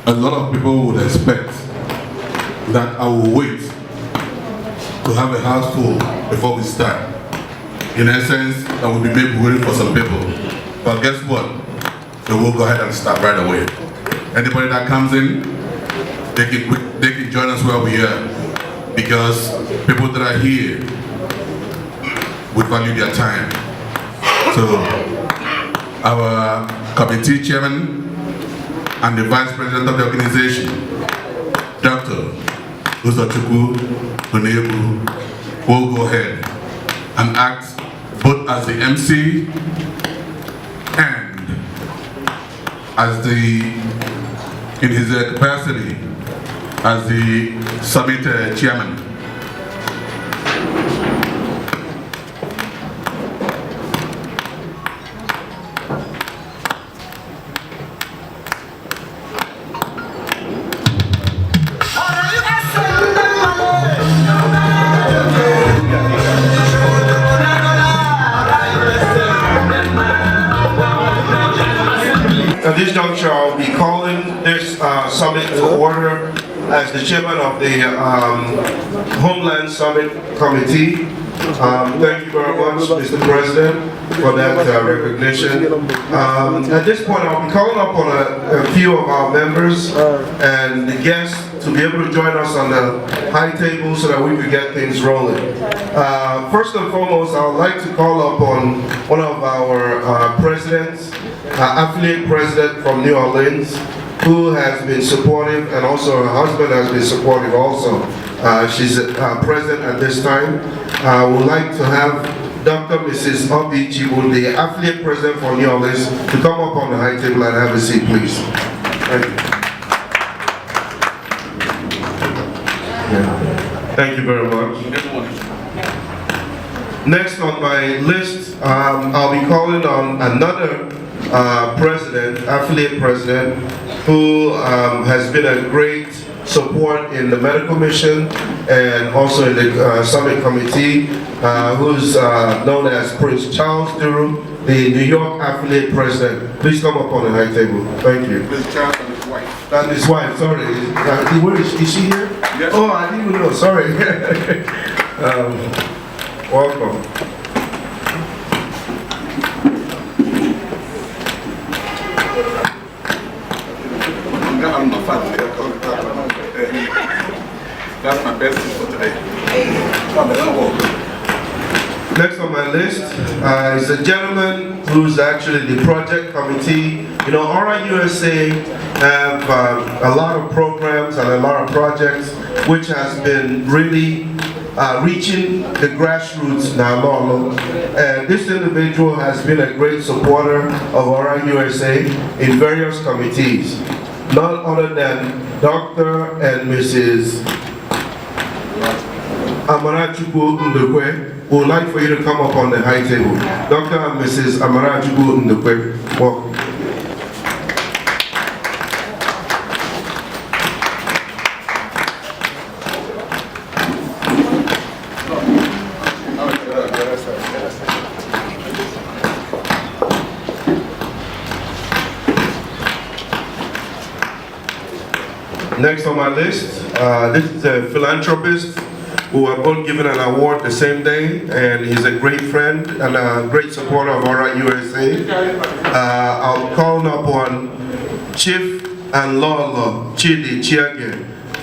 A lot of people would expect that I will wait to have a house full before we start. In essence, that will be maybe waiting for some people. But guess what? So we'll go ahead and start right away. Anybody that comes in, they can join us where we are. Because people that are here would value their time. So our committee chairman and the vice president of the organization, Dr. Uzochukwu Unebu, will go ahead and act both as the MC and as in his capacity as the summit chairman. At this juncture, I'll be calling this summit to order as the chairman of the Homeland Summit Committee. Thank you very much, Mr. President, for that recognition. At this point, I'll be calling upon a few of our members and the guests to be able to join us on the high table so that we can get things rolling. First and foremost, I would like to call upon one of our presidents, affiliate president from New Orleans, who has been supportive, and also her husband has been supportive also. She's present at this time. I would like to have Dr. Mrs. Obi Chibu, the affiliate president for New Orleans, to come up on the high table and have a seat, please. Thank you. Yeah. Thank you very much. Next on my list, I'll be calling on another president, affiliate president, who has been a great support in the medical mission and also in the summit committee, who's known as Prince Charles Duru, the New York affiliate president. Please come up on the high table. Thank you. Prince Charles and his wife. And his wife, sorry. Where is she here? Yes. Oh, I didn't even know, sorry. Welcome. That's my best for today. Next on my list is a gentleman who's actually the project committee. You know, ORAUSA have a lot of programs and a lot of projects which has been really reaching the grassroots now. And this individual has been a great supporter of ORAUSA in various committees. None other than Dr. and Mrs. Amarachukwu Ndekwe would like for you to come up on the high table. Dr. and Mrs. Amarachukwu Ndekwe, welcome. Next on my list, this is a philanthropist who were both given an award the same day, and he's a great friend and a great supporter of ORAUSA. I'll call upon Chief and Lolo Chidi Chiage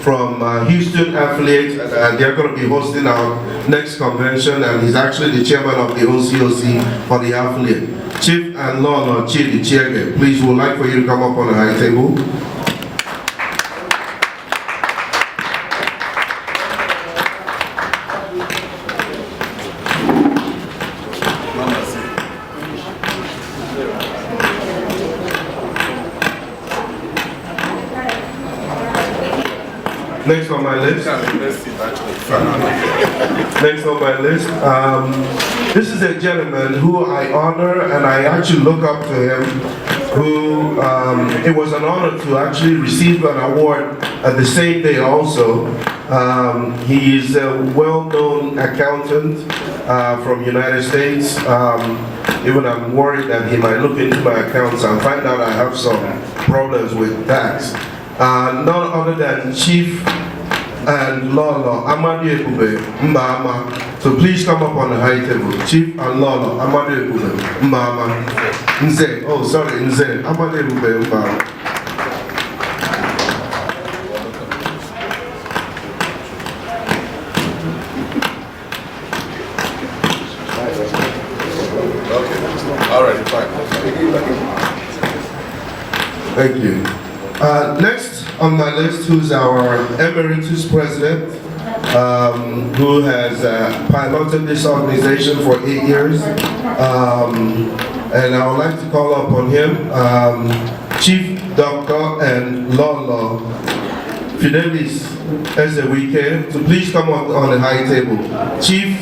from Houston affiliate. They're going to be hosting our next convention, and he's actually the chairman of the OCOC for the affiliate. Chief and Lolo Chidi Chiage, please, would like for you to come up on the high table. Next on my list. Next on my list. This is a gentleman who I honor and I actually look up to him. Who it was an honor to actually receive an award at the same day also. He is a well-known accountant from United States. Even I'm worried that he might look into my accounts and find out I have some problems with tax. None other than Chief and Lolo Amadi Ebube Mbama. So please come up on the high table. Chief and Lolo Amadi Ebube Mbama. Nze, oh sorry, Nze Amadi Ebube Mbama. Okay, all right, fine. Thank you. Next on my list, who's our emeritus president, who has piloted this organization for 8 years. And I would like to call upon him, Chief Doctor and Lolo Fidelis Ezewike, to please come up on the high table. Chief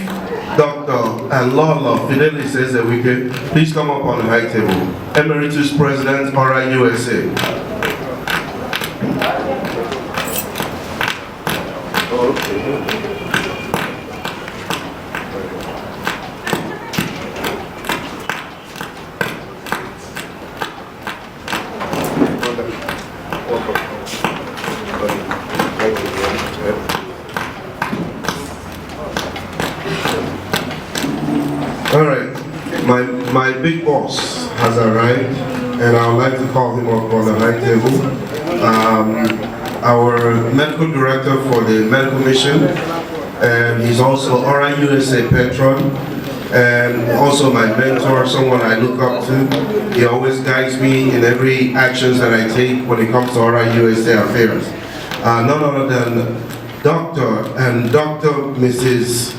Doctor and Lolo Fidelis Ezewike, please come up on the high table. Emeritus President, ORAUSA. All right, my big boss has arrived, and I would like to call him up on the high table. Our medical director for the medical mission, and he's also ORAUSA patron, and also my mentor, someone I look up to. He always guides me in every actions that I take when it comes to ORAUSA affairs. None other than Dr. and Dr. Mrs.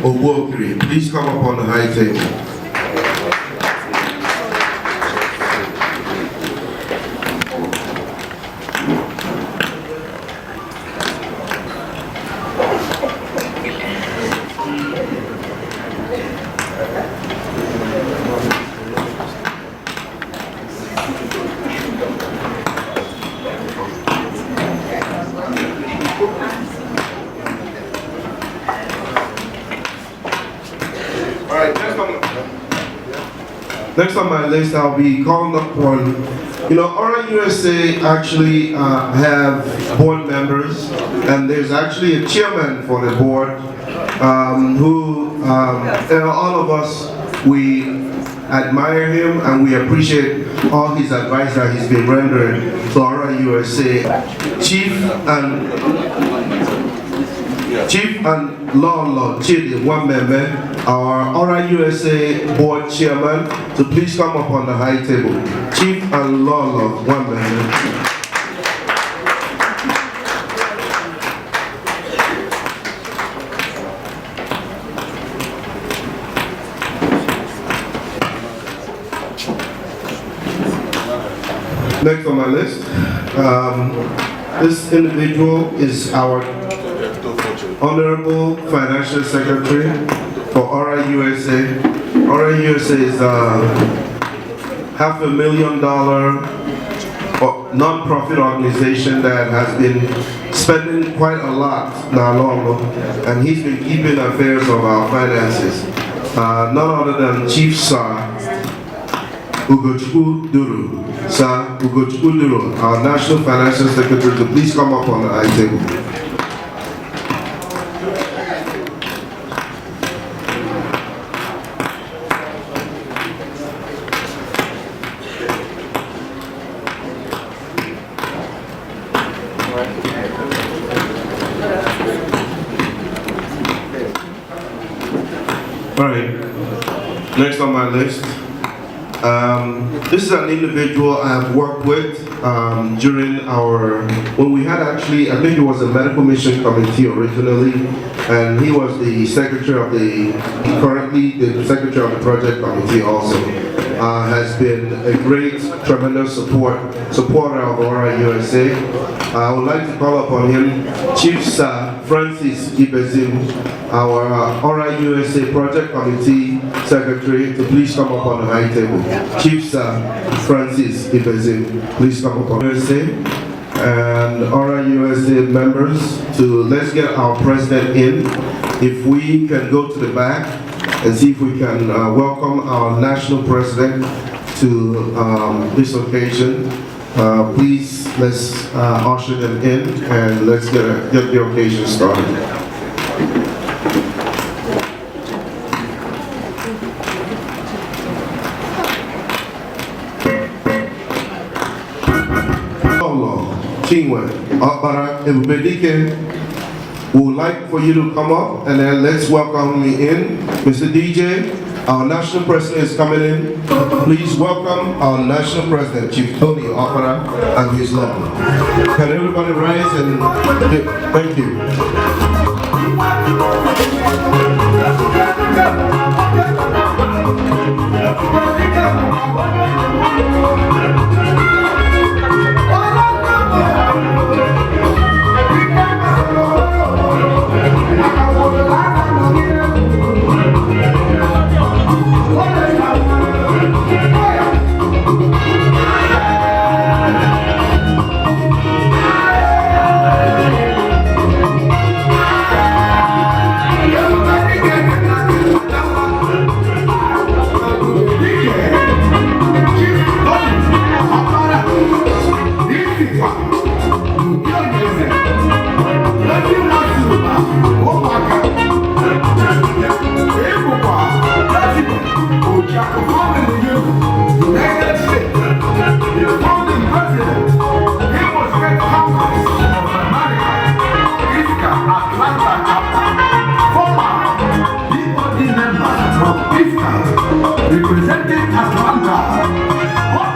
Obokri. Please come up on the high table. Next on my list, I'll be calling up on, Orausa actually have board members, and there's actually a chairman for the board who, all of us, we admire him and we appreciate all his advice that he's been rendering to Orausa. Chief and Lord Chidi, one member, our Orausa board chairman, to please come up on the high table. Chief and Lord, one member. Next on my list, this individual is our Honorable Financial Secretary for Orausa. Orausa is $500,000 non-profit organization that has been spending quite a lot now, and he's been keeping affairs of our finances. None other than Chief Sir Ugochukwu Duru. Sir Ugochukwu Duru, our National Financial Secretary, to please come up on the high table. Alright, next on my list, this is an individual I have worked with during when we had actually, I think it was a medical mission committee originally, and he was the secretary currently the secretary of the project committee also. Has been a great, tremendous supporter of Orausa. I would like to call upon him, Chief Sir Francis Ibezim, our Orausa Project Committee Secretary, to please come up on the high table. Chief Sir Francis Ibezim, please come up on Orausa. And Orausa members, let's get our president in. If we can go to the back and see if we can welcome our national president to this occasion. Please, let's usher them in and let's get the occasion started. Kingway, Akbara Ebubedike, we would like for you to come up and then let's welcome me in. Mr. DJ, our national president is coming in. Please welcome our national president, Chief Tony Akbara, and his love. Can everybody rise and thank you. Representing Atlanta. What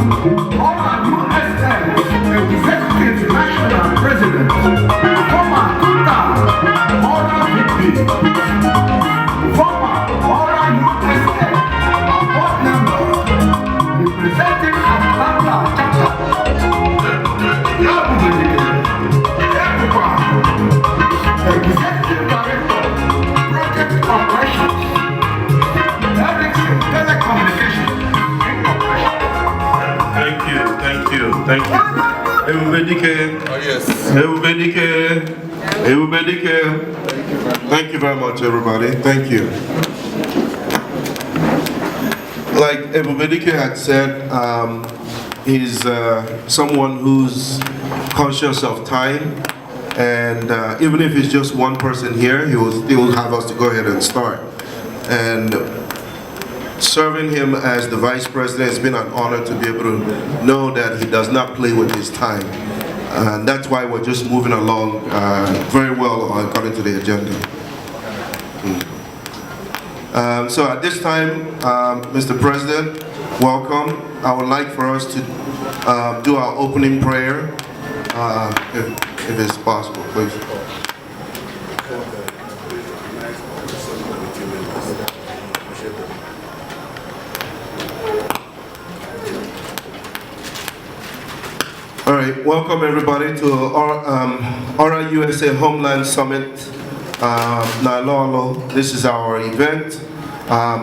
Executive National President, former Kuta, former USA, board member, representing Atlanta chapter, Executive Director, Project Operations, Ericsson Telecommunications Incorporation. Thank you. Everybody can. Oh, yes. Everybody can. Thank you very much, everybody. Thank you. Like everybody had said, he's someone who's conscious of time, and even if it's just one person here, he will still have us to go ahead and start. And serving him as the Vice President has been an honor to be able to know that he does not play with his time. And that's why we're just moving along very well according to the agenda. So at this time, Mr. President, welcome. I would like for us to do our opening prayer, if it's possible, please. All right, welcome everybody to Orausa Homeland Summit, Nailolo. This is our event.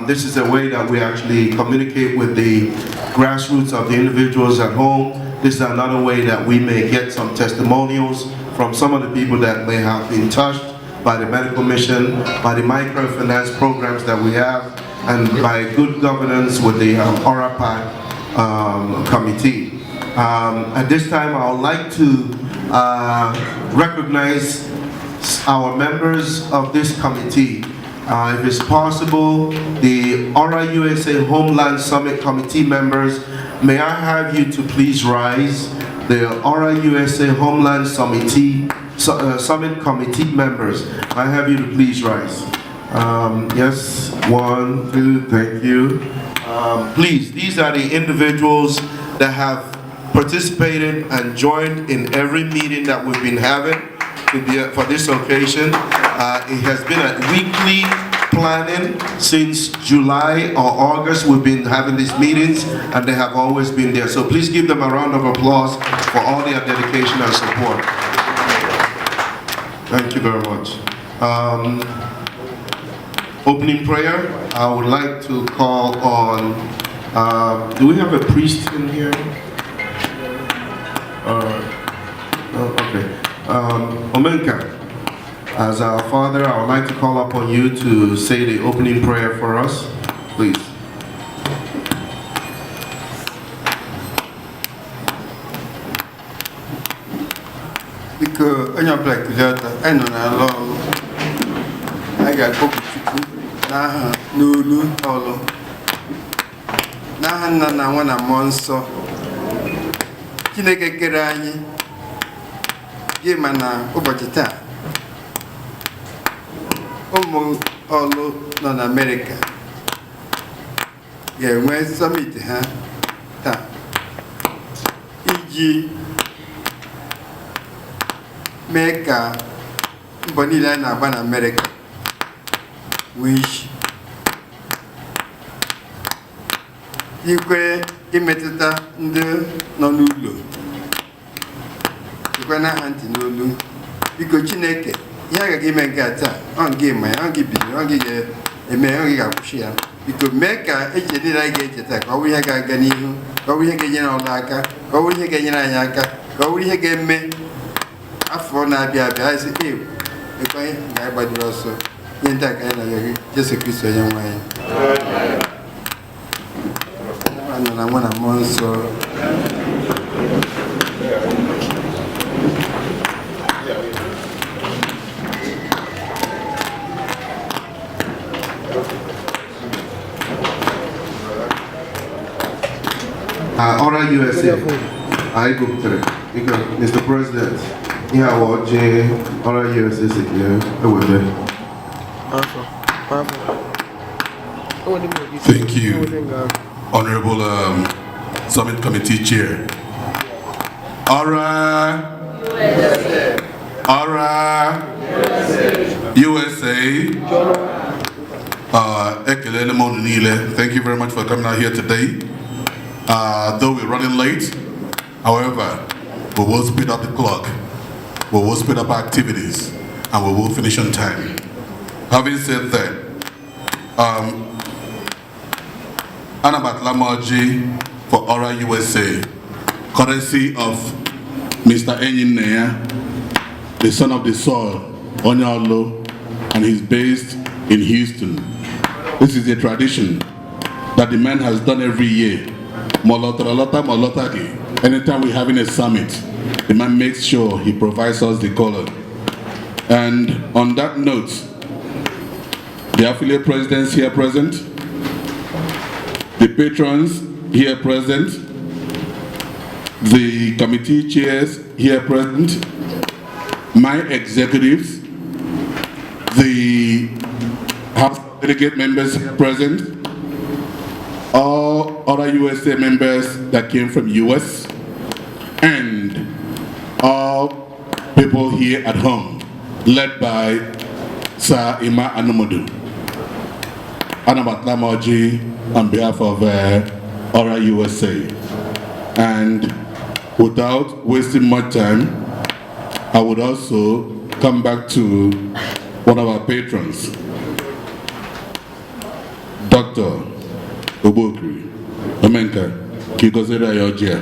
This is a way that we actually communicate with the grassroots of the individuals at home. This is another way that we may get some testimonials from some of the people that may have been touched by the medical mission, by the microfinance programs that we have, and by good governance with the ORAPAC committee. At this time, I would like to recognize our members of this committee. If it's possible, the Orausa Homeland Summit Committee members, may I have you to please rise? The Orausa Homeland Summit Committee members, I have you to please rise. Yes, 1, 2, thank you. Please, these are the individuals that have participated and joined in every meeting that we've been having for this occasion. It has been a weekly planning since July or August. We've been having these meetings and they have always been there. So please give them a round of applause for all their dedication and support. Thank you very much. Opening prayer, I would like to call on, do we have a priest in here? Okay. Omenka, as our father, I would like to call upon you to say the opening prayer for us, please. Because onye ọbụla kụziọta anyị nọ n'ala ọrụ anyị ga-akpọku Chukwu n'aha n'olu ọlụ n'aha Nna na Nwa na Mmụọ Nsọ. Chineke kere anyị gị ma na ụbọchị taa ụmụ ọlụ nọ n'Amerika ga-enwe summit ha taa iji mee ka mbọ niile anyị na-agba n'Amerika nwee isi ikwe imetụta ndị nọ n'ụlọ ikwe n'aha ntị n'olu. Biko Chineke, ihe agaghị ime nke a taa, ọ gị ma ya, ọ gị bidoro, ọ gị ga-eme, ọ gị ga-akwụsị ya. Biko mee ka echiche niile anyị ga-echeta ka ọ bụrụ ihe ga-aga n'ihu, ka ọ bụrụ ihe ga-enyere ọlụ aka, ka ọ bụrụ ihe ga-enyere anyị aka, ka ọ bụrụ ihe ga-eme afọ na-abịa abịa. Anyị sị ekwe ga-agbadoro ọsọ ihe ndị a ka anyị na-arịọ gị Jesu Kristo onye nwe anyị. Nna na Nwa na Mmụọ Nsọ. Orausa, I go to it. Mr. President, yeah, what J Orausa is here. Thank you, Honorable Summit Committee Chair. Ora, USA. Thank you very much for coming out here today. Though we're running late, however, we will speed up the clock, we will speed up our activities, and we will finish on time. Having said that, Anabat Lamoji for Ora USA, courtesy of Mr. Enyinea, the son of the soil, Onyalo, and he's based in Houston. This is a tradition that the man has done every year. Anytime we're having a summit, the man makes sure he provides us the color. And on that note, the affiliate presidents here present, the patrons here present, the committee chairs here present, my executives, the House delegate members here present, all other USA members that came from US, and all people here at home, led by Sir Ima Anomodu. Anabat Lamoji on behalf of Ora USA. And without wasting much time, I would also come back to one of our patrons, Dr. Obokri, Omenka, Kigozera Yojia.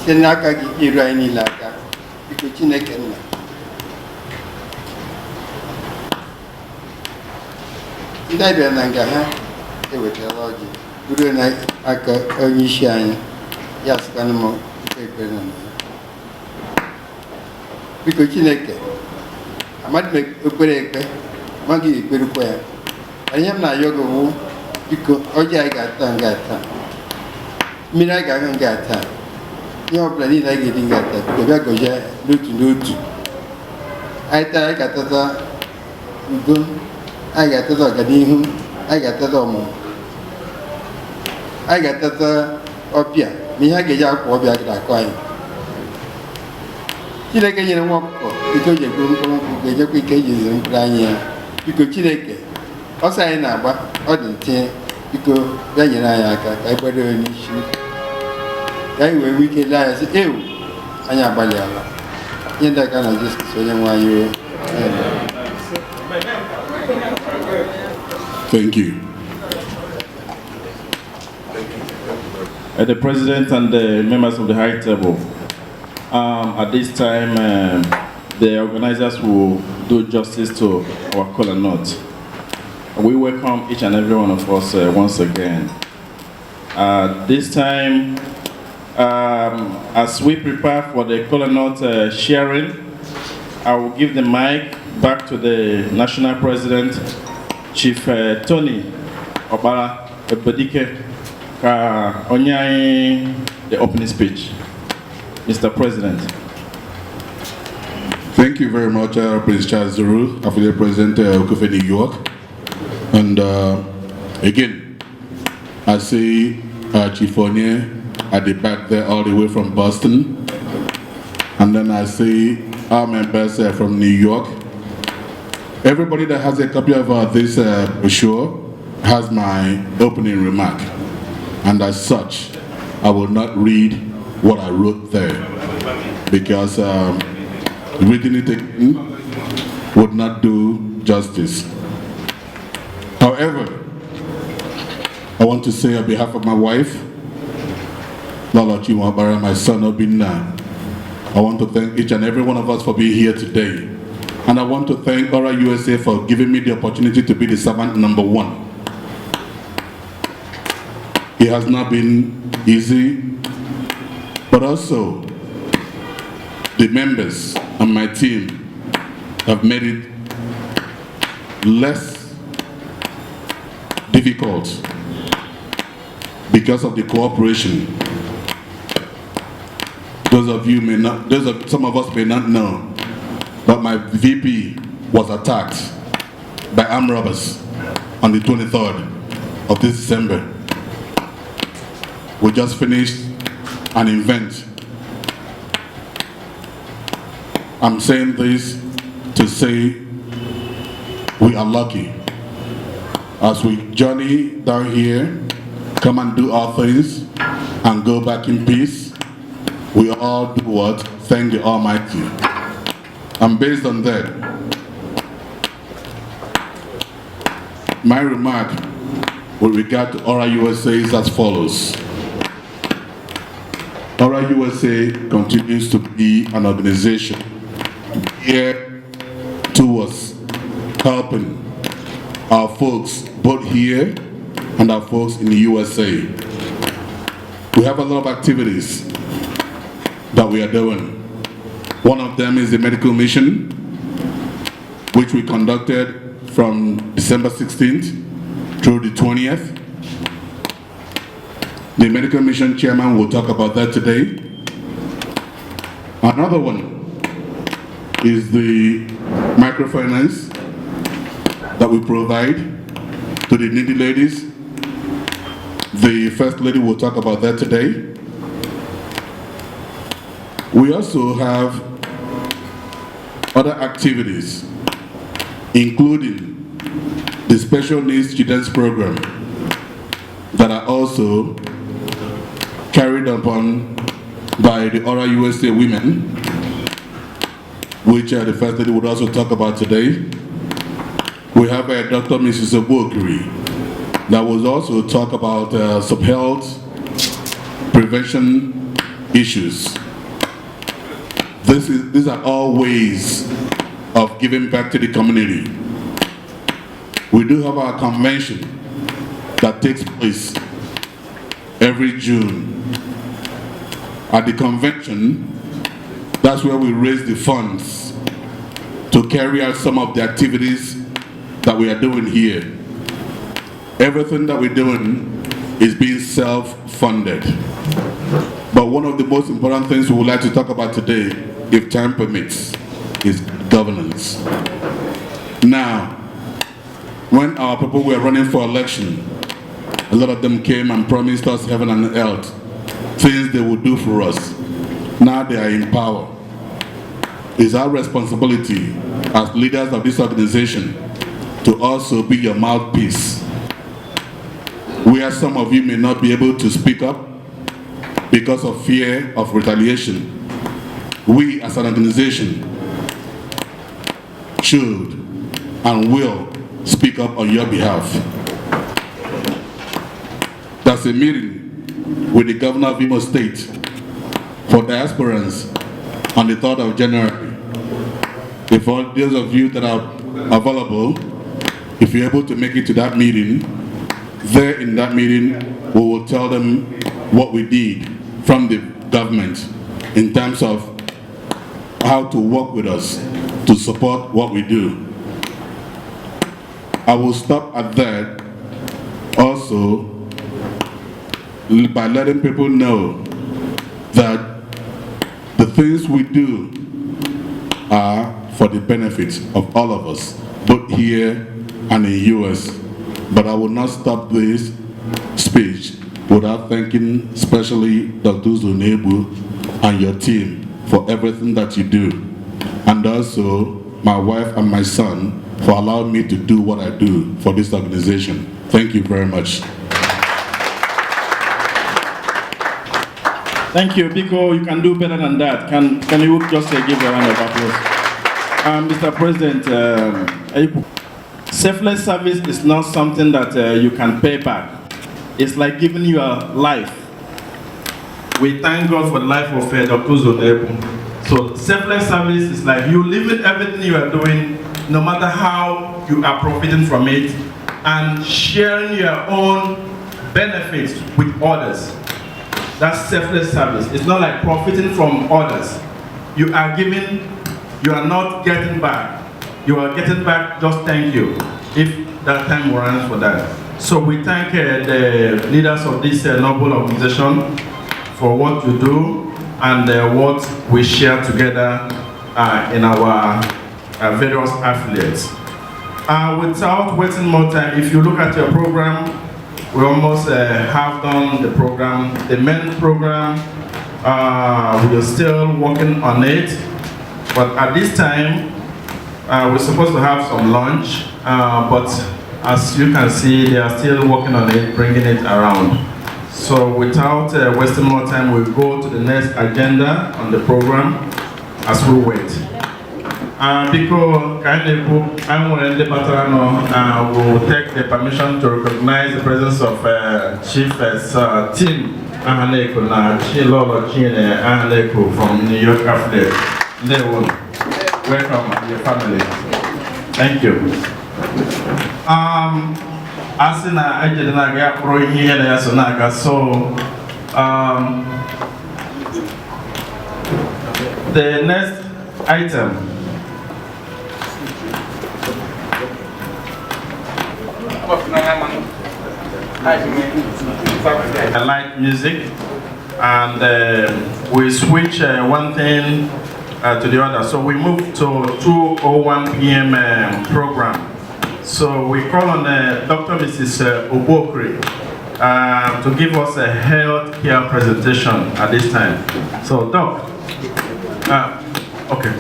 site n'aka gị iru anyị niile aka, biko Chineke nna ndị anyị bịara na nga ha ewetara ọjị buru n'aka onye isi anyị, ya sịkwana m ekpere na ya. Biko Chineke, amadị m ekpere ekpe, ma gị ekperukwa ya. Ihe m na-ayọ gị wụ, biko ọjị anyị ga-ata nga taa, mmiri anyị ga-aṅụ nga taa, ihe ọbụla niile anyị ga-eri nga taa, biko bịa gọzie n'otu n'otu. Anyị taa anyị ga-atata udo, anyị ga-atata ọganihu, anyị ga-atata ọmụmụ, anyị ga-atata ọbịa, ma ihe a ga-eji akwa ọbịa ga-akọ anyị. Chineke nyere nwa ọkụkọ ike o ji egburu mkpụrụ nkwụ, ga-enyekwa ike iji ziri mkpụrụ anyị ya. Biko Chineke, ọsọ anyị na-agba ọ dị ntinye, biko bịa nyere anyị aka ka anyị gbado ya n'isi, ka anyị wee nwee ike lee anya sị ewu anyị agbalịala. Ihe ndị aka na Jizọs onye nwe anyị. Thank you. The President and the members of the High Table, at this time, the organizers will do justice to our kola nut. We welcome each and every one of us once again. This time, as we prepare for the kola nut sharing, I will give the mic back to the National President, Chief Tony Obara Ebodike, the opening speech. Mr. President. Thank you very much, Prince Charles Zuru, affiliate president of Okufe, New York. And again, I see Chief Onye at the back there, all the way from Boston. And then I see our members from New York. Everybody that has a copy of this brochure has my opening remark. And as such, I will not read what I wrote there, because reading it again would not do justice. However, I want to say on behalf of my wife, Lala Chiwabara, my son Obinna, I want to thank each and every one of us for being here today. And I want to thank Ora USA for giving me the opportunity to be the servant number one. It has not been easy, but also the members and my team have made it less difficult because of the cooperation some of us may not know, but my VP was attacked by armed robbers on the 23rd of this December. We just finished an event. I'm saying this to say we are lucky. As we journey down here, come and do our things and go back in peace, we all do what? Thank the Almighty. And based on that, my remark with regard to Orausa is as follows. Orausa continues to be an organization here towards helping our folks both here and our folks in the USA. We have a lot of activities that we are doing. One of them is the medical mission, which we conducted from December 16th through the 20th. The medical mission chairman will talk about that today. Another one is the microfinance that we provide to the needy ladies. The First Lady will talk about that today. We also have other activities, including the Special Needs Students Program that are also carried upon by the Orausa women, which the First Lady would also talk about today. We have Dr. Mrs. Obokiri that will also talk about sub-health prevention issues. These are all ways of giving back to the community. We do have our convention that takes place every June. At the convention, that's where we raise the funds to carry out some of the activities that we are doing here. Everything that we're doing is being self-funded. But one of the most important things we would like to talk about today, if time permits, is governance. Now, when our people were running for election, a lot of them came and promised us heaven and earth, things they would do for us. Now they are in power. It's our responsibility as leaders of this organization to also be your mouthpiece. Where some of you may not be able to speak up because of fear of retaliation, we as an organization should and will speak up on your behalf. There's a meeting with the governor of Imo State for diasporans on the 3rd of January. If all those of you that are available, if you're able to make it to that meeting, there in that meeting, we will tell them what we did from the government in terms of how to work with us to support what we do. I will stop at that also by letting people know that the things we do are for the benefit of all of us, both here and in the US. But I will not stop this speech without thanking especially Dr. Zunebu and your team for everything that you do, and also my wife and my son for allowing me to do what I do for this organization. Thank you very much. Thank you, Biko. You can do better than that. Can you just give a round of applause? Mr. President, selfless service is not something that you can pay back. It's like giving your life. We thank God for the life of Dr. Zonebu. So selfless service is like you leaving everything you are doing, no matter how you are profiting from it, and sharing your own benefits with others. That's selfless service. It's not like profiting from others. You are giving, you are not getting back. You are getting back, just thank you, if that time warrants for that. So we thank the leaders of this noble organization for what you do, and what we share together in our various affiliates. Without wasting more time, if you look at your program, we almost have done the program. The main program, we are still working on it, but at this time, we're supposed to have some lunch, but as you can see, they are still working on it, bringing it around. So without wasting more time, we'll go to the next agenda on the program as we wait. Because I will take the permission to recognize the presence of Chief Tim Ahaneko from New York affiliate. Welcome, your family. Thank you. Asina ajedina ga pro here na yasonaga so the next item I like music, and we switch one thing to the other. So we move to 2:01 p.m. program. So we call on Dr. Mrs. Obokri to give us a health care presentation at this time. So, Doc, okay.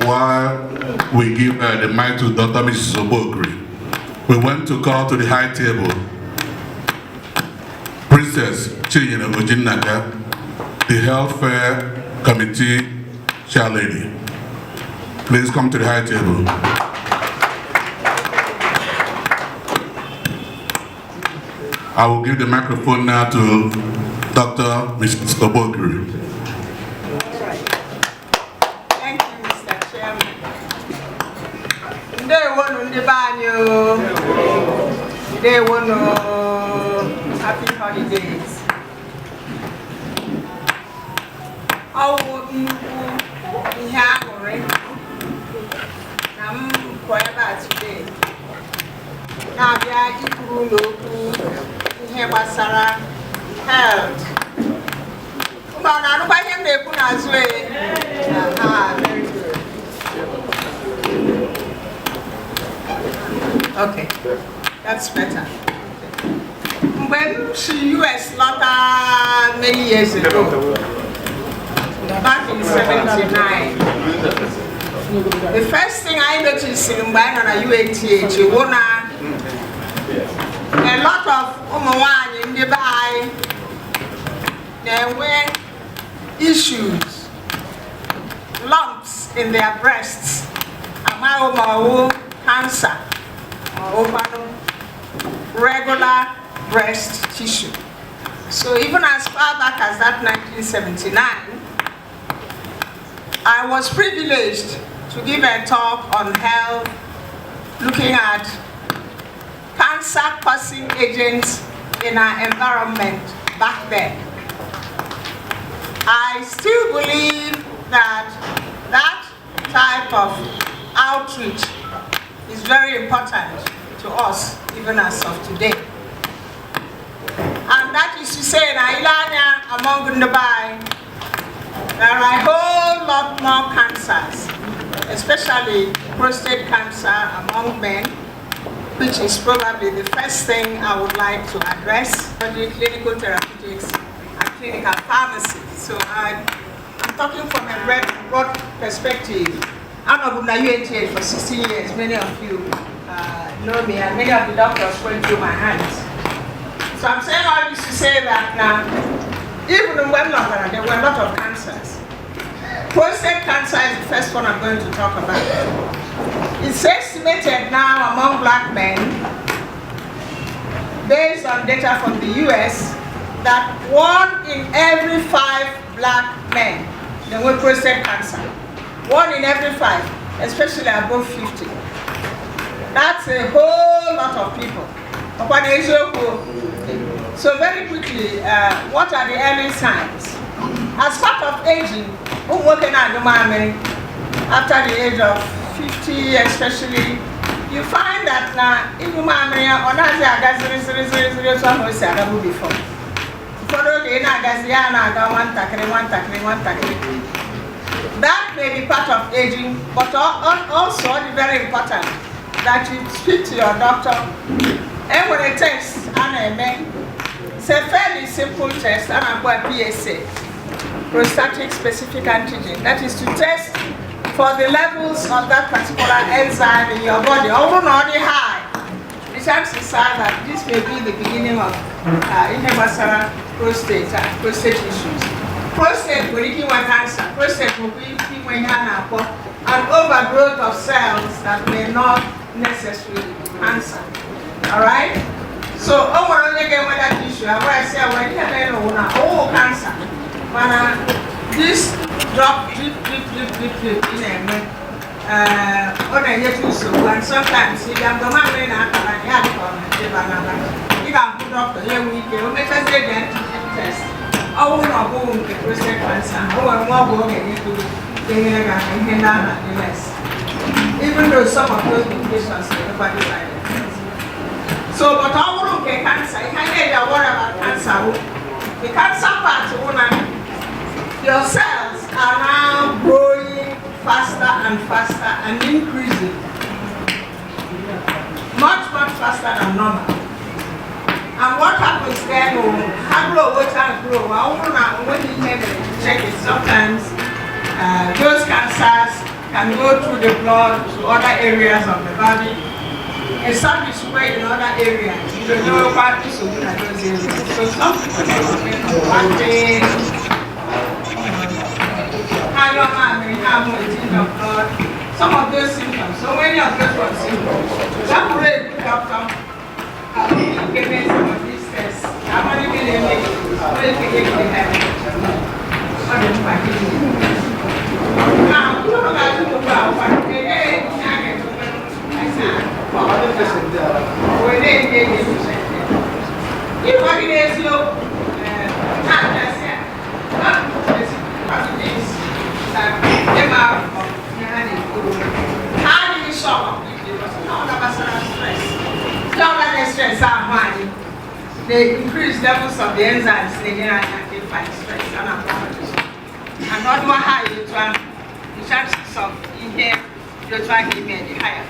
While we give the mic to Dr. Mrs. Obokri, we want to call to the high table Princess Chinyere Ojinaga, the Health Fair Committee Chair Lady. Please come to the high table. I will give the microphone now to Dr. Mrs. Obokri. Thank you, Mr. Chairman. Day one the banyo. Day one happy holidays. Oh, you have already. I'm quite about today. Now, we are here was Sarah health. But I don't buy him the Puna's way. Very good. Okay, that's better. When she US slaughtered many years ago, back in '79, the first thing I noticed in Mbana UATH, a lot of women in the bay, there were issues, lumps in their breasts, cancer, regular breast tissue. So even as far back as that 1979, I was privileged to give a talk on health, looking at cancer-causing agents in our environment back then. I still believe that that type of outreach is very important to us, even as of today. And that is to say, in Ilanya, among the Bay, there are a whole lot more cancers, especially prostate cancer among men, which is probably the first thing I would like to address. The clinical therapeutics and clinical pharmacy. So I'm talking from a broad perspective. I've been at UNTH for 16 years. Many of you know me, and many of the doctors went through my hands. So I'm saying all this to say that now, even in Wembley, there were a lot of cancers. Prostate cancer is the first one I'm going to talk about. It's estimated now among black men, based on data from the US, that 1 in every 5 black men, they have prostate cancer. 1 in every 5, especially above 50. That's a whole lot of people. So very quickly, what are the early signs? As part of aging, after the age of 50 especially, you find that That may be part of aging, but also very important that you speak to your doctor. And when a test, it's a fairly simple test, and I'm going PSA, prostatic specific antigen. That is to test for the levels of that particular enzyme in your body, although not high. The chances are that this may be the beginning of prostate issues. Prostate will be cancer. Prostate will be an overgrowth of cells that may not necessarily be cancer. All right? So, overall, again, with that issue, I want to say, when you have cancer, this drop, drip, and sometimes you can go and you can put up the week, you make a test. Oh, no, the prostate cancer. Even though some of those medications nobody like it. So, but I won't get cancer. If I get worry about cancer, the cancer part, your cells are now growing faster and faster and increasing. Much faster than normal. And what happens then? How grow, what can grow? When you check it, sometimes those cancers can go through the blood to other areas of the body. Establish where in other areas. You don't know what to do in those areas. So some people have one thing. Some of those symptoms, so many of those symptoms. That will be a good doctor. Give me some of these tests. How many million make it? Now, you don't know how to do about what they did. You know, it is low. Not just yet. How do you solve it? They increase levels of the enzymes they can fight stress and not more high you try the chances of in here you try to be higher.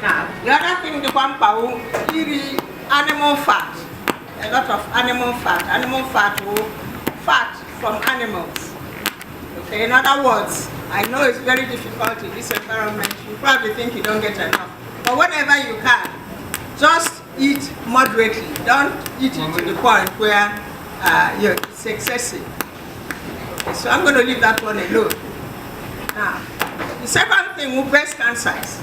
Now the other thing the one power is animal fat. A lot of animal fat fat from animals. Okay, in other words, I know it's very difficult in this environment. You probably think you don't get enough. But whenever you can, just eat moderately. Don't eat it to the point where it's excessive. So I'm going to leave that one alone. Now, the second thing with breast cancers,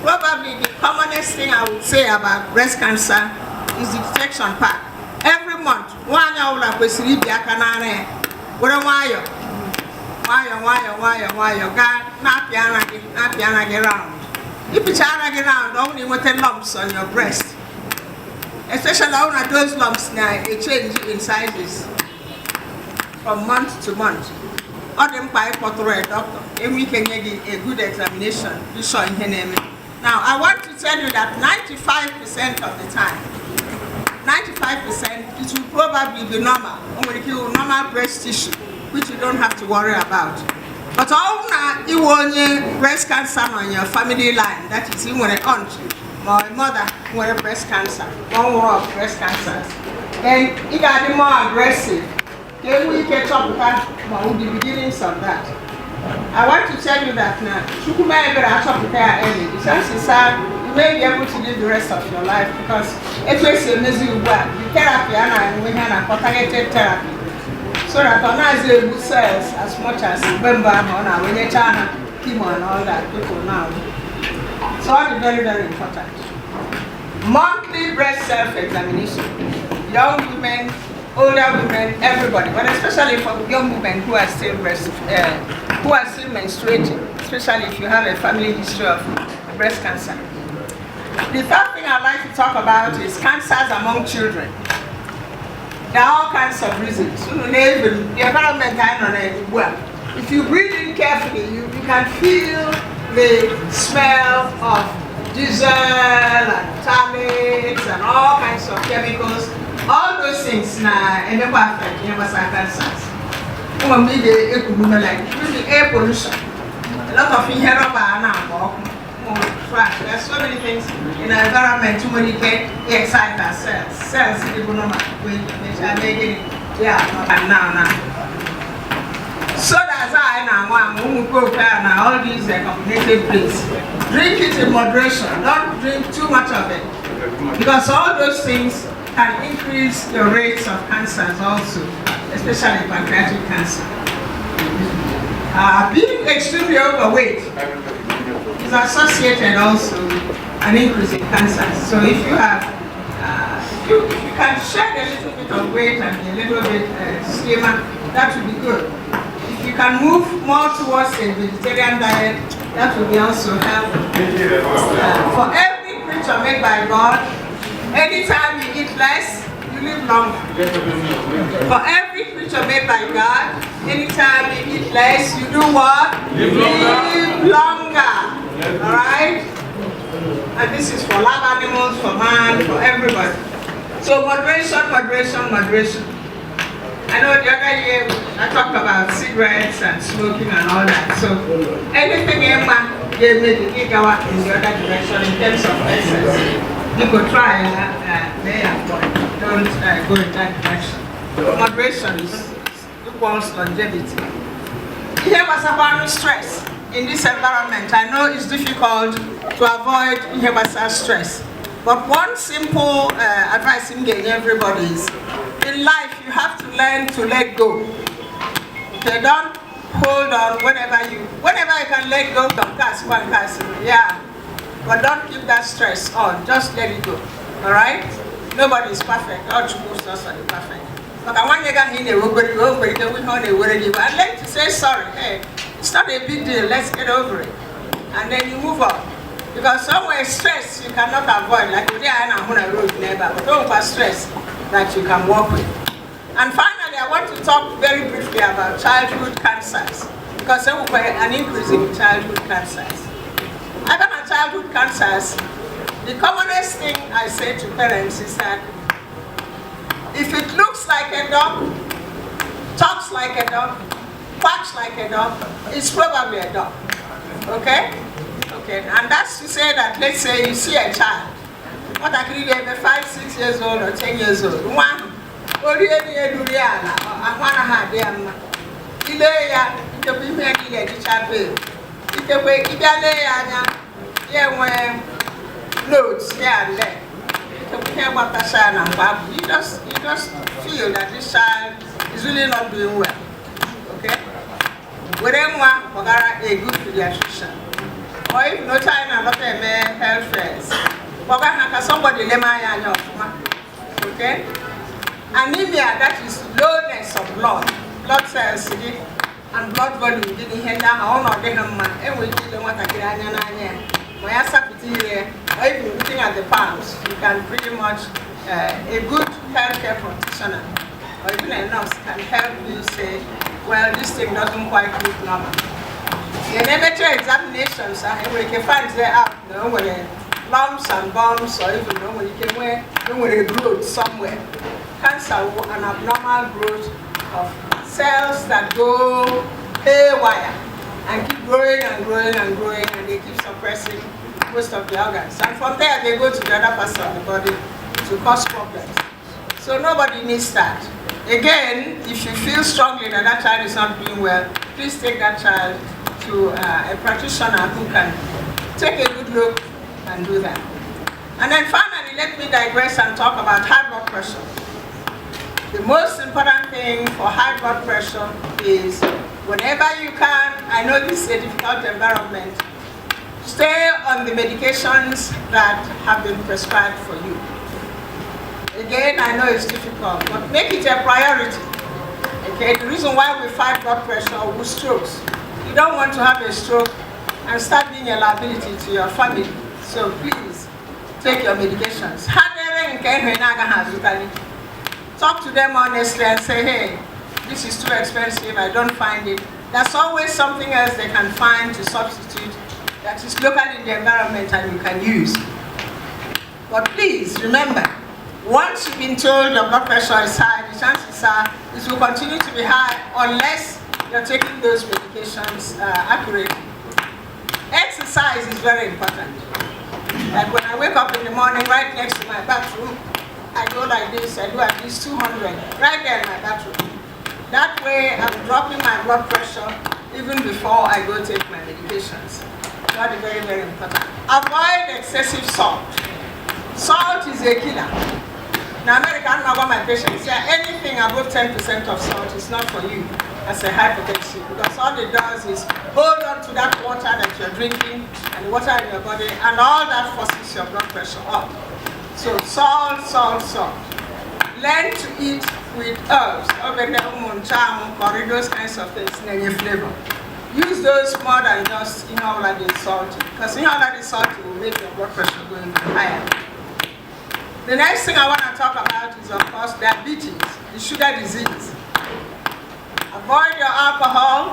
probably the commonest thing I would say about breast cancer is the detection part. Every month, one hour like we see the canane, what a wire, not piano around. If it's around, only with 10 lumps on your breast. Especially when those lumps now change in sizes from month to month. All them by a doctor, and we can get a good examination. You saw in her name. Now, I want to tell you that 95% of the time, 95% it will probably be normal. Normal breast tissue, which you don't have to worry about. But all now, you want breast cancer on your family line. That is, you want an aunt or a mother with breast cancer, one more of breast cancers. Then it got more aggressive. Then we catch up with that, with the beginnings of that. I want to tell you that now, you may be early. The chances are you may be able to live the rest of your life because it was a amazing work. The therapy and we have a targeted therapy. So that on as good cells as much as Bemba when you China, chemo and all that people now. So it's very, very important. Monthly breast self-examination. Young women, older women, everybody, but especially for young women who are still menstruating, especially if you have a family history of breast cancer. The third thing I'd like to talk about is cancers among children. There are all kinds of reasons. The environment if you breathe in carefully, you can feel the smell of diesel and phthalates and all kinds of chemicals All those things na any perfect cancers. Like even air pollution. A lot of inherent now. There's so many things in the environment too many get excite ourselves. Cells now. So that's why now all these combinated drinks. Drink it in moderation. Don't drink too much of it. Because all those things can increase the rates of cancers also, especially pancreatic cancer. Being extremely overweight is associated also with an increase in cancer. So if you have, if you can shed a little bit of weight and be a little bit slimmer, that would be good. If you can move more towards a vegetarian diet, that will be also helpful. For every creature made by God, anytime you eat less, you live longer. For every creature made by God, anytime you eat less, you do what? Live longer. Alright? And this is for lab animals, for man, for everybody. So moderation, moderation, moderation. I know the other year I talked about cigarettes and smoking and all that. So anything Emma gave me the gigawatt in the other direction in terms of excess. You could try there, but don't go in that direction. Moderation equals longevity. Here was about stress in this environment. I know it's difficult to avoid stress, but one simple advice I'm giving everybody is, in life you have to learn to let go. Okay, don't hold on whenever you can let go, yeah. But don't keep that stress on, just let it go. Alright? Nobody is perfect. All true are perfect. But I want you I'd like to say sorry. Hey, it's not a big deal, let's get over it. And then you move on. Because somewhere stress you cannot avoid. Like today I'm on a road neighbor, but don't have stress that you can work with. And finally, I want to talk very briefly about childhood cancers. Because there will be an increase in childhood cancers. Even on childhood cancers, the commonest thing I say to parents is that if it looks like a dog, talks like a dog, quacks like a dog, it's probably a dog. Okay? Okay, and that's to say that, let's say you see a child, what I could be 5, 6 years old or 10 years old. One, notes here and there. You just feel that this child is really not doing well. Okay? We then want a good pediatrician. Or if no time and not a health fairs. Somebody okay? Anemia, that is lowness of blood cells and blood volume didn't hinder how not the hammer, and we didn't want to get or even looking at the palms, you can pretty much, a good healthcare practitioner or even a nurse can help you say, well, this thing doesn't quite look normal. In amateur examinations, we can find there out, lumps and bumps, or even when you can wear a growth somewhere. Cancer, an abnormal growth of cells that go haywire and keep growing and growing and growing, and they keep suppressing most of the organs. And from there, they go to the other parts of the body to cause problems. So nobody needs that. Again, if you feel strongly that that child is not doing well, please take that child to a practitioner who can take a good look and do that. And then finally, let me digress and talk about high blood pressure. The most important thing for high blood pressure is whenever you can, I know this is a difficult environment, stay on the medications that have been prescribed for you. Again, I know it's difficult, but make it a priority. Okay, the reason why we fight blood pressure with strokes, you don't want to have a stroke and start being a liability to your family. So please, take your medications. Talk to them honestly and say, hey, this is too expensive, I don't find it. There's always something else they can find to substitute that is local in the environment and you can use. But please remember, Once you've been told your blood pressure is high, the chances are it will continue to be high unless you're taking those medications accurately. Exercise is very important. Like when I wake up in the morning, right next to my bathroom, I go like this, I do at least 200, right there in my bathroom. That way, I'm dropping my blood pressure even before I go take my medications. That is very, very important. Avoid excessive salt. Salt is a killer. Now, American, my patients say anything above 10% of salt is not for you as a hypertensive, because all it does is hold on to that water that you're drinking and the water in your body, and all that forces your blood pressure up. So salt, salt, salt. Learn to eat with herbs, curry, those kinds of things, and your flavor. Use those more than just that is salty, because that is salty will make your blood pressure go higher. The next thing I want to talk about is, of course, diabetes, the sugar disease. Avoid your alcohol,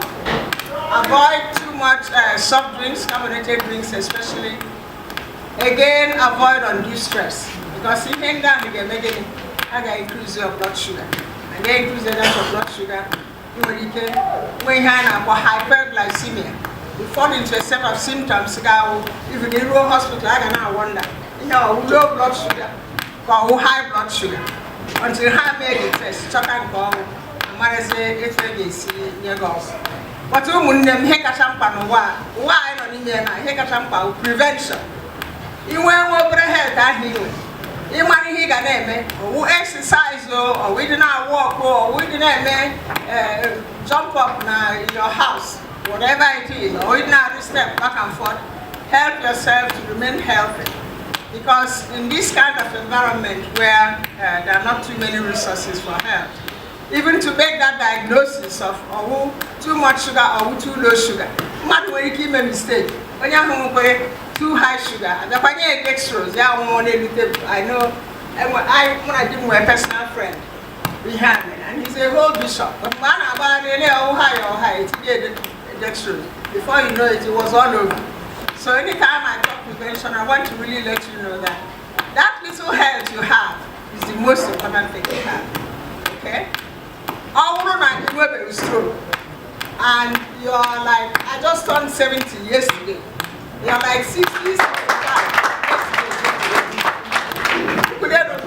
avoid too much soft drinks, carbonated drinks especially. Again, avoid undue stress, because if you down, you can make it, increase your blood sugar. And they increase the amount of blood sugar, when you have hyperglycemia, you fall into a set of symptoms. If you go to hospital, I can wonder, low blood sugar or high blood sugar. Until I made it test, check and go. I say it's a goes. But you wouldn't make a champagne. Why don't you make a champagne? Prevention. You went over the head that healing. You money he got name, who exercise or we did not walk or we did not jump up in your house, whatever it is, or we did not step back and forth. Help yourself to remain healthy. Because in this kind of environment where there are not too many resources for health, even to make that diagnosis of too much sugar or too low sugar, when you keep a mistake, when you're too high sugar, and when you dextrose, I know, when I did my personal friend behind me, and he's a whole bishop, but man, about high, it's dextrose. Before you know it, it was all over. So anytime I talk prevention, I want to really let you know that that little health you have is the most important thing you have. Okay? And you are like, I just turned 70 yesterday. You are like 60, 65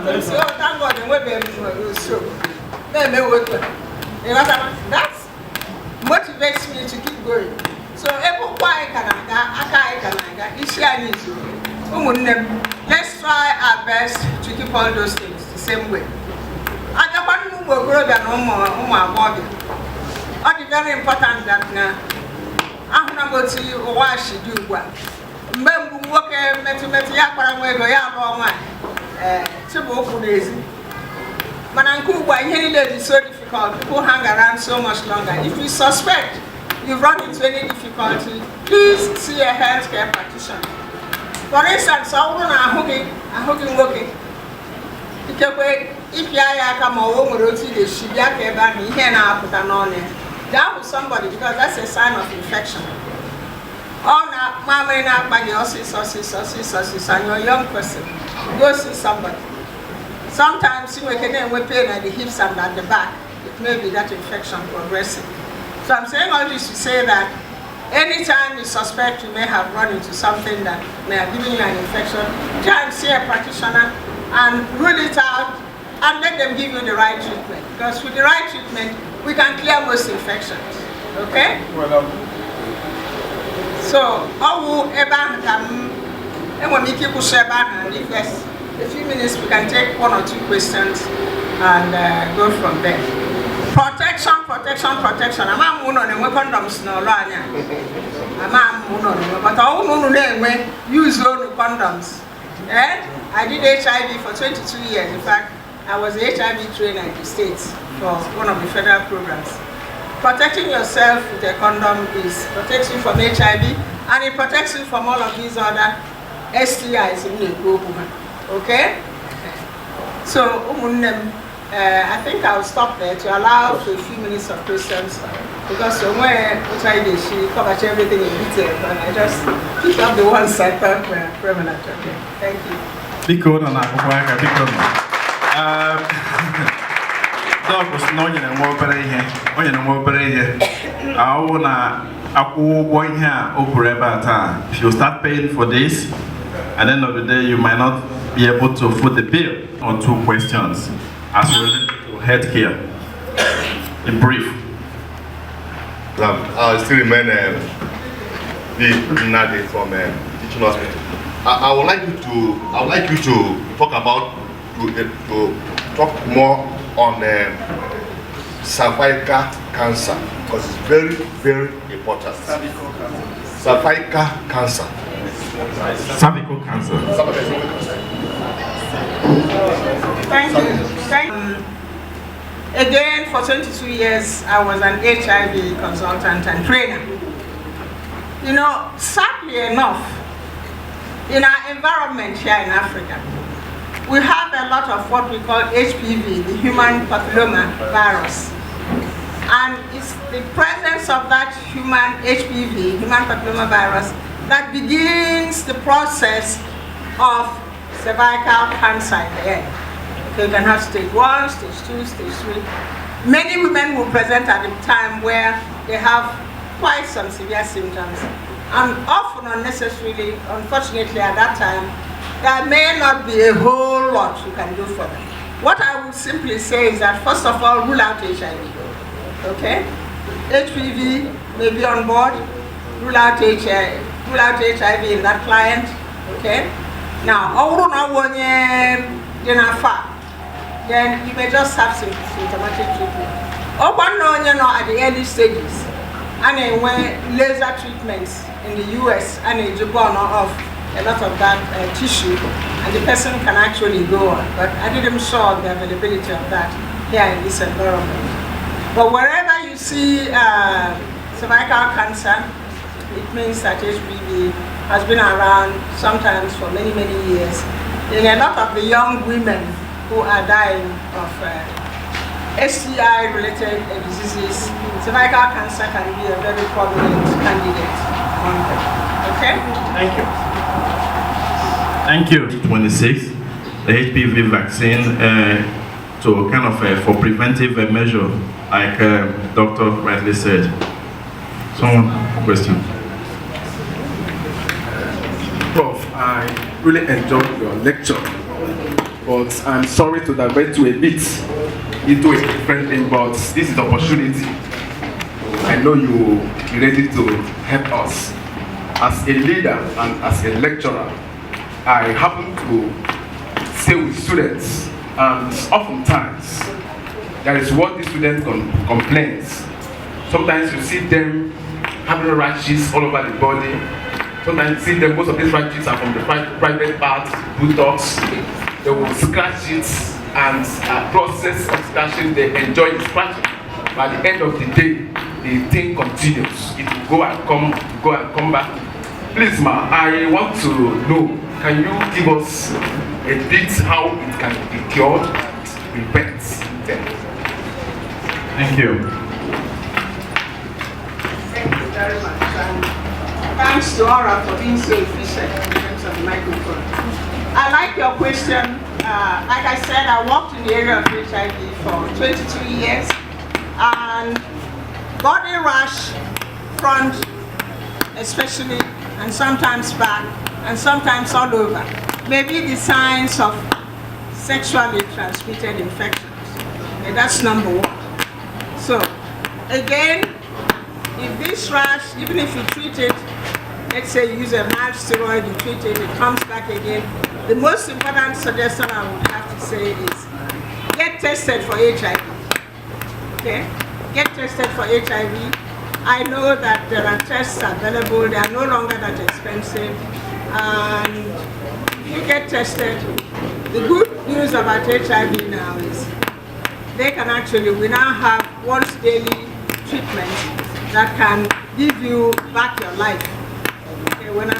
yesterday. So thank God the way will show. That motivates me to keep going. So let's try our best to keep all those things the same way. It's very important that it's so difficult. People hang around so much longer. If you suspect you run into any difficulty, please see a healthcare practitioner. For instance, if you come home down with somebody, because that's a sign of infection. Oh, now, mama, and you're a young person. Go see somebody. Sometimes you can pain at the hips and at the back. It may be that infection progressing. So I'm saying all this to say that anytime you suspect you may have run into something that may have given you an infection, try and see a practitioner and rule it out and let them give you the right treatment. Because with the right treatment, we can clear most infections. Okay? So, if there's a few minutes, we can take 1 or 2 questions and go from there. Protection. I'm on the condoms no longer. But I use condoms. I did HIV for 22 years. In fact, I was an HIV trainer in the States for one of the federal programs. Protecting yourself with a condom protects you from HIV, and it protects you from all of these other STIs in the group. Okay? So, I think I'll stop there to allow for a few minutes of questions, because somewhere she covers everything in detail, and I just pick up the ones I thought were prevalent. Okay. Thank you. Dog was no in and more better here. Oh, you know more better here. I wanna going here over time. If you start paying for this, at the end of the day, you might not be able to foot the bill on 2 questions as related to healthcare. In brief. I still remain the Nadi from teaching hospital. I would like you to talk about to talk more on cervical cancer because it's very, very important. Cervical cancer. Cervical cancer. Thank you. Again, for 22 years, I was an HIV consultant and trainer. You know, sadly enough, in our environment here in Africa, we have a lot of what we call HPV, the human papilloma virus. And it's the presence of that human HPV, human papilloma virus, that begins the process of cervical cancer in the end. Okay, you can have stage 1, stage 2, stage 3. Many women will present at a time where they have quite some severe symptoms. And often unnecessarily, unfortunately at that time, there may not be a whole lot you can do for them. What I would simply say is that first of all, rule out HIV. Okay? HPV may be on board, rule out HIV in that client. Okay? Now, then you may just have some symptomatic treatment. Or at the early stages, and when laser treatments in the US and in Japan of a lot of that tissue, and the person can actually go on. But I didn't show the availability of that here in this environment. But wherever you see cervical cancer, it means that HPV has been around sometimes for many, many years. In a lot of the young women who are dying of STI-related diseases, cervical cancer can be a very prominent candidate on them. Okay? Thank you. Thank you. 26, the HPV vaccine to kind of for preventive measure, like Dr. rightly said. Someone question. Prof, I really enjoyed your lecture, but I'm sorry to divert you a bit into a different thing, but this is the opportunity. I know you're ready to help us. As a leader and as a lecturer, I happen to stay with students, and oftentimes there is what the student complains. Sometimes you see them having rashes all over the body. Sometimes you see them, most of these rashes are from the private parts, buttocks. They will scratch it, and process of scratching, they enjoy the scratching. But at the end of the day, the thing continues. It will go and come back. Please, ma, I want to know, can you give us a bit how it can be cured, prevent them? Thank you. Thank you very much. Thanks to Aura for being so efficient in terms of the microphone. I like your question. Like I said, I worked in the area of HIV for 22 years, and body rash, front especially, and sometimes back, and sometimes all over, may be the signs of sexually transmitted infections. Okay, that's number 1. So, again, if this rash, even if you treat it, let's say you use a mild steroid, you treat it, it comes back again, the most important suggestion I would have to say is get tested for HIV. Okay? Get tested for HIV. I know that there are tests available, they are no longer that expensive. And if you get tested, the good news about HIV now is we now have once daily treatment that can give you back your life. Okay, when I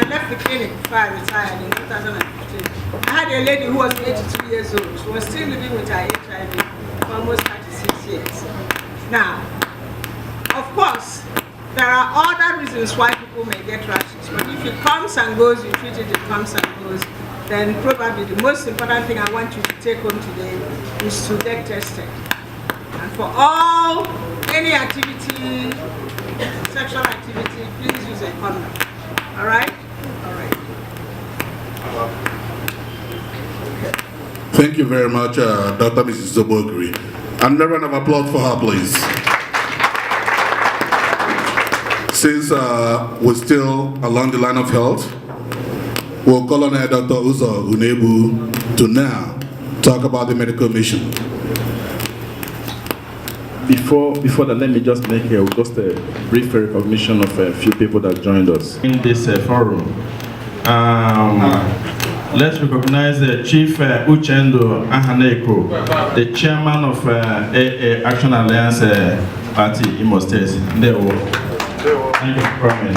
left the clinic before I retired in 2015, I had a lady who was 82 years old. She was still living with her HIV for almost 36 years. Now, of course, There are other reasons why people may get rashes, but if it comes and goes, you treat it, it comes and goes, then probably the most important thing I want you to take home today is to get tested. And for all, any activity, sexual activity, please use a condom. All right? All right. Thank you very much, Dr. Mrs. Zobogri. Another round of applause for her, please. Since we're still along the line of health, we'll call on Dr. Uzo Unebu to now talk about the medical mission. Before that, let me just make just a brief recognition of a few people that joined us in this forum. Let's recognize the Chief Uchendo Ahaneko, the chairman of AA Action Alliance Party Imo State. Thank you for coming.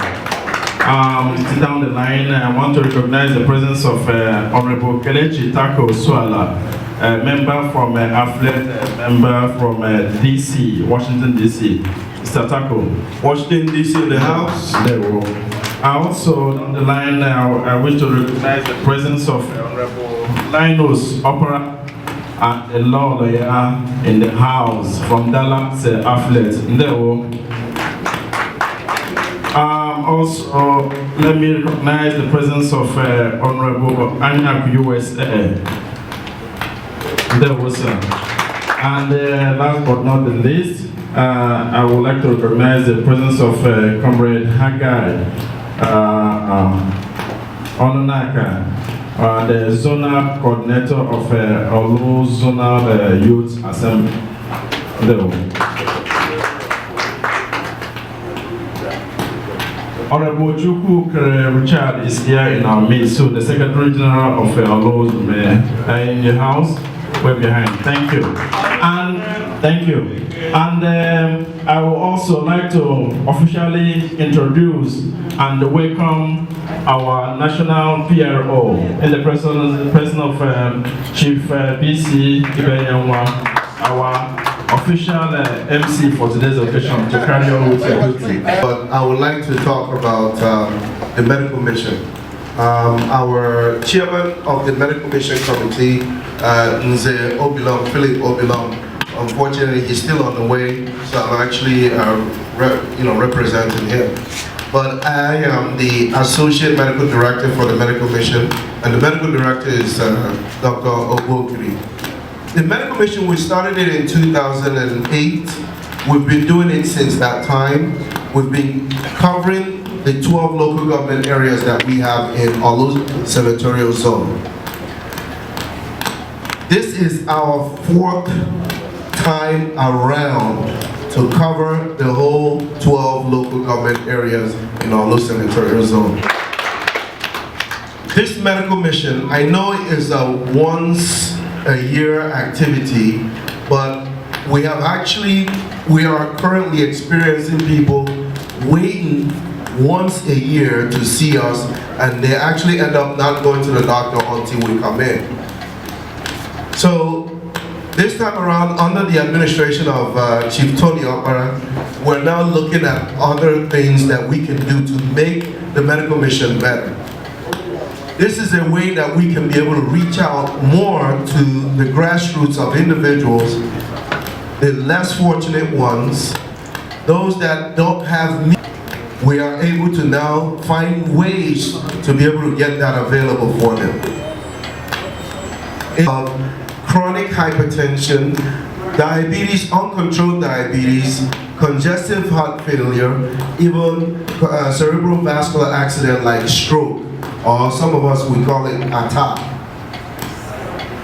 Down the line, I want to recognize the presence of Honorable Kelechi Tako Suala, a member from AFLET, member from DC, Washington DC. Mr. Tako, Washington DC in the house. Also on the line, I wish to recognize the presence of Honorable Linus Opera and a law lawyer in the house from Dallas AFLET. Also, let me recognize the presence of Honorable Anya USA. And last but not the least, I would like to recognize the presence of Comrade Hagai Ononaka, the zonal coordinator of Olu Zonal Youth Assembly. Honorable Chukwu Richard is here in our midst, so the Secretary General of Olu in the house. We're behind. Thank you. And thank you. And I would also like to officially introduce and welcome our national PRO in the person of Chief BC Ibeyanwa, our official MC for today's occasion, to carry on with your duty. But I would like to talk about the medical mission. Our chairman of the medical mission committee, Nze Obilom, Philip Obilom, unfortunately he's still on the way, so I'm actually representing him. But I am the associate medical director for the medical mission, and the medical director is Dr. Obokiri. The medical mission, we started it in 2008. We've been doing it since that time. We've been covering the 12 local government areas that we have in Olu senatorial zone. This is our 4th time around to cover the whole 12 local government areas in Olu senatorial zone. This medical mission, I know it is a once a year activity, but we are currently experiencing people waiting once a year to see us, and they actually end up not going to the doctor until we come in. So this time around, under the administration of Chief Tony Opera, we're now looking at other things that we can do to make the medical mission better. This is a way that we can be able to reach out more to the grassroots of individuals, the less fortunate ones, those that don't have means. We are able to now find ways to be able to get that available for them. Chronic hypertension, diabetes, uncontrolled diabetes, congestive heart failure, even cerebral vascular accident like stroke, or some of us, we call it attack.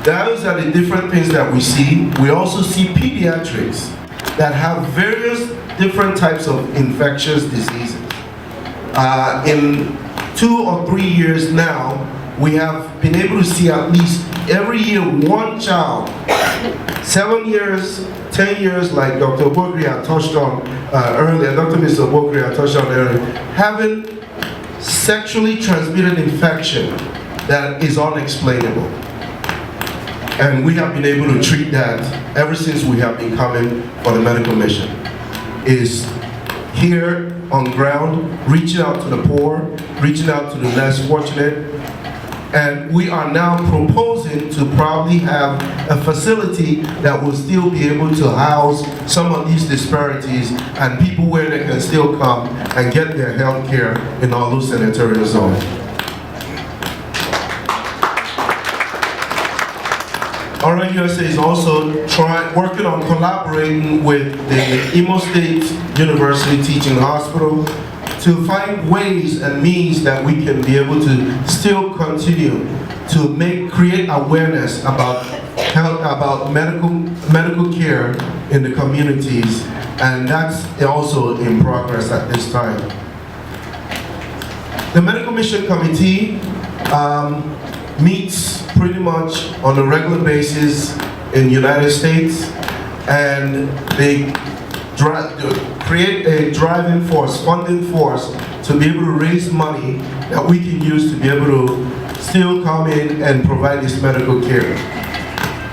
Those are the different things that we see. We also see pediatrics that have various different types of infectious diseases. In 2 or 3 years now, we have been able to see at least every year one child, 7 years, 10 years, like Dr. Bogri had touched on earlier, Dr. Mr. Bogri had touched on earlier, having sexually transmitted infection that is unexplainable. And we have been able to treat that ever since we have been coming for the medical mission. Is here on ground, reaching out to the poor, reaching out to the less fortunate. And we are now proposing to probably have a facility that will still be able to house some of these disparities and people where they can still come and get their health care in our low senatorial zone. Orausa is also working on collaborating with the Imo State University Teaching Hospital to find ways and means that we can be able to still continue to create awareness about health, about medical care in the communities, and that's also in progress at this time. The Medical Mission Committee meets pretty much on a regular basis in the United States, and they create a driving force, funding force, to be able to raise money that we can use to be able to still come in and provide this medical care.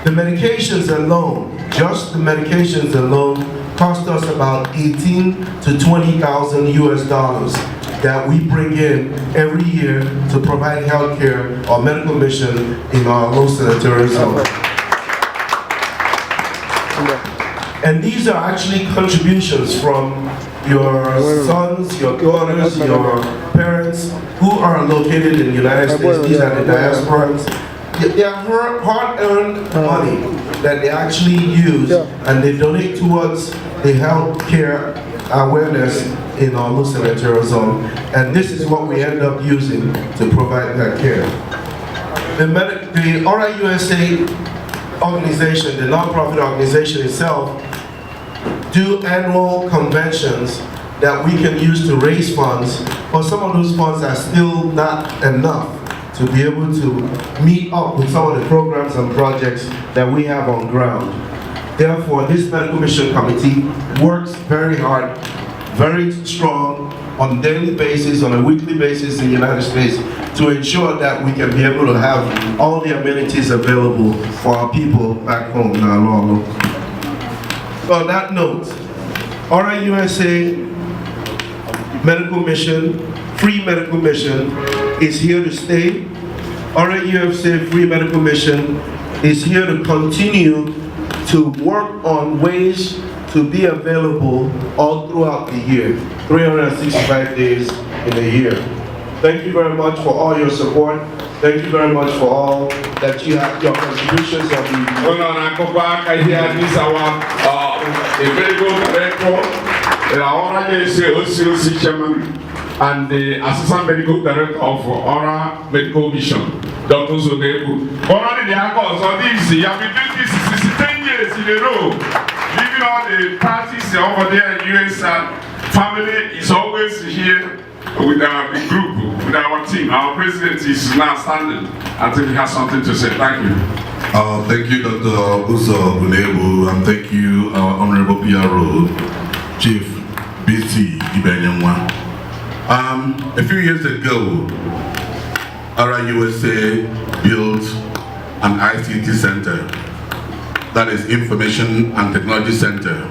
The medications alone, just the medications alone, cost us about 18 to 20,000 US dollars that we bring in every year to provide health care or medical mission in our low senatorial zone. And these are actually contributions from your sons, your daughters, your parents who are located in the United States. These are the diasporans. They are hard-earned money that they actually use and they donate towards the health care awareness in our low senatorial zone. And this is what we end up using to provide that care. The Orausa organization, the nonprofit organization itself, do annual conventions that we can use to raise funds, but some of those funds are still not enough to be able to meet up with some of the programs and projects that we have on ground. Therefore, this Medical Mission Committee works very hard, very strong, on a daily basis, on a weekly basis in the United States to ensure that we can be able to have all the amenities available for our people back home in our Lolo. So on that note, Orausa Medical Mission, free medical mission, is here to stay. Orausa Free Medical Mission is here to continue to work on ways to be available all throughout the year, 365 days in a year. Thank you very much for all your support. Thank you very much for all that you have, your contributions have been. A medical director, the chairman, and the assistant medical director of Ora Medical Mission, Dr. Zonebu. Already the accords on this, you have been doing this 10 years in a row. Leaving all the parties over there in US, family is always here with the group, with our team. Our president is now standing. I think he has something to say. Thank you. Thank you, Dr. Uzo Bunebu, and thank you, our Honorable PRO, Chief BC Ibenyamwa. A few years ago, Orausa built an ICT center, that is Information and Technology Center,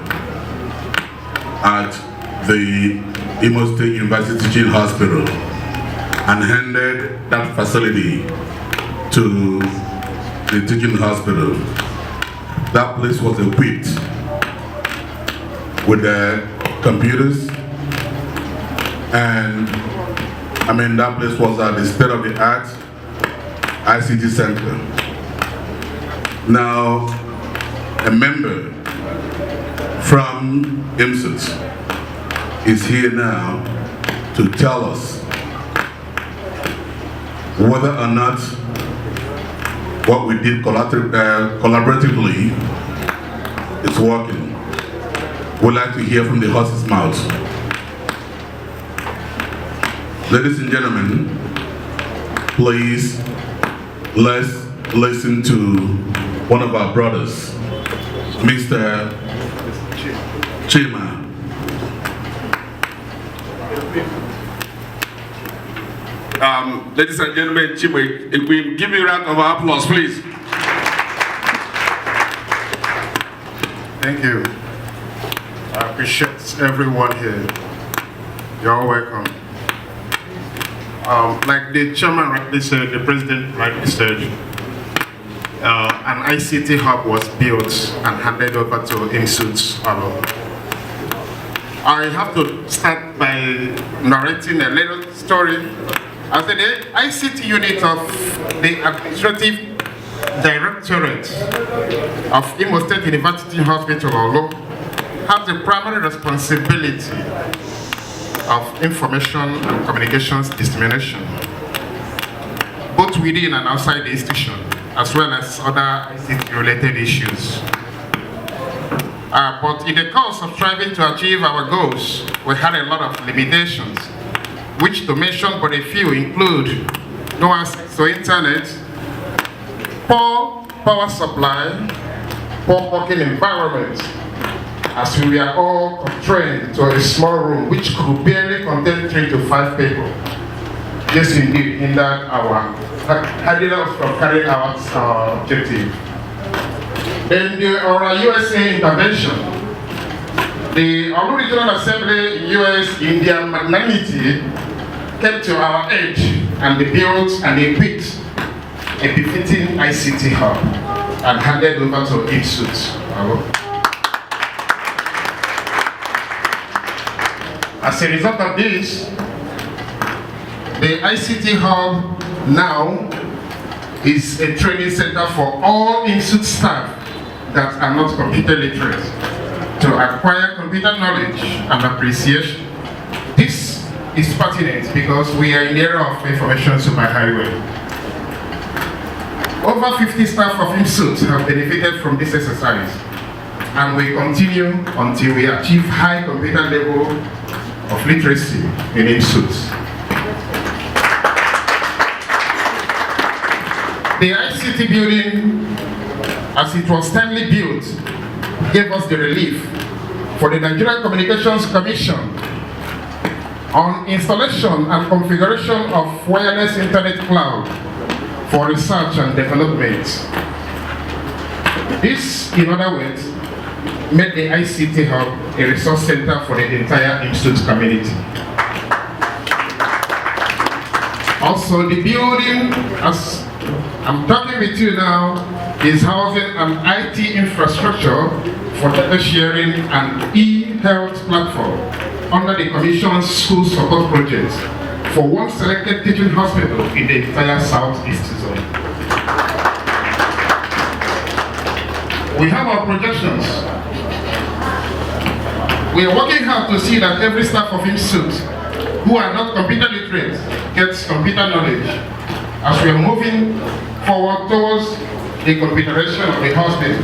at the Imo State University Teaching Hospital, and handed that facility to the teaching hospital. That place was equipped with the computers, and that place was at the state-of-the-art ICT center. Now, a member from IMSIT is here now to tell us whether or not what we did collaboratively is working. We'd like to hear from the horse's mouth. Ladies and gentlemen, please, let's listen to one of our brothers, Mr. Chima. Ladies and gentlemen, Chima, if we give you a round of applause, please. Thank you. I appreciate everyone here. You're all welcome. Like the chairman rightly said, the president rightly said, an ICT hub was built and handed over to IMSUTS alone. I have to start by narrating a little story. As the ICT unit of the Administrative Directorate of Imo State University Hospital, Olo, has the primary responsibility of information and communications dissemination, both within and outside the institution, as well as other ICT-related issues. But in the course of striving to achieve our goals, we had a lot of limitations, which to mention but a few include no access to internet, poor power supply, poor working environment, as we were all constrained to a small room which could barely contain 3 to 5 people. Yes, indeed, in that our headed us from carrying out our objective. In the USA intervention, the Regional Assembly in US, in their magnanimity, came to our aid and they built and equipped a befitting ICT hub and handed over to IMSUTS. As a result of this, the ICT hub now is a training center for all IMSUTS staff that are not computer literate to acquire computer knowledge and appreciation. This is pertinent because we are in the era of information superhighway. Over 50 staff of IMSUTS have benefited from this exercise, and we continue until we achieve high computer level of literacy in IMSUTS. The ICT building, as it was timely built, gave us the relief for the Nigerian Communications Commission on installation and configuration of wireless internet cloud for research and development. This, in other words, made the ICT hub a resource center for the entire IMSUTS community. Also, the building, as I'm talking with you now, is housing an IT infrastructure for data sharing and e-health platform under the Commission's school support project for one selected teaching hospital in the entire Southeast zone. We have our projections. We are working hard to see that every staff of IMSUTS who are not computer literate gets computer knowledge as we are moving forward towards the computerization of the hospital.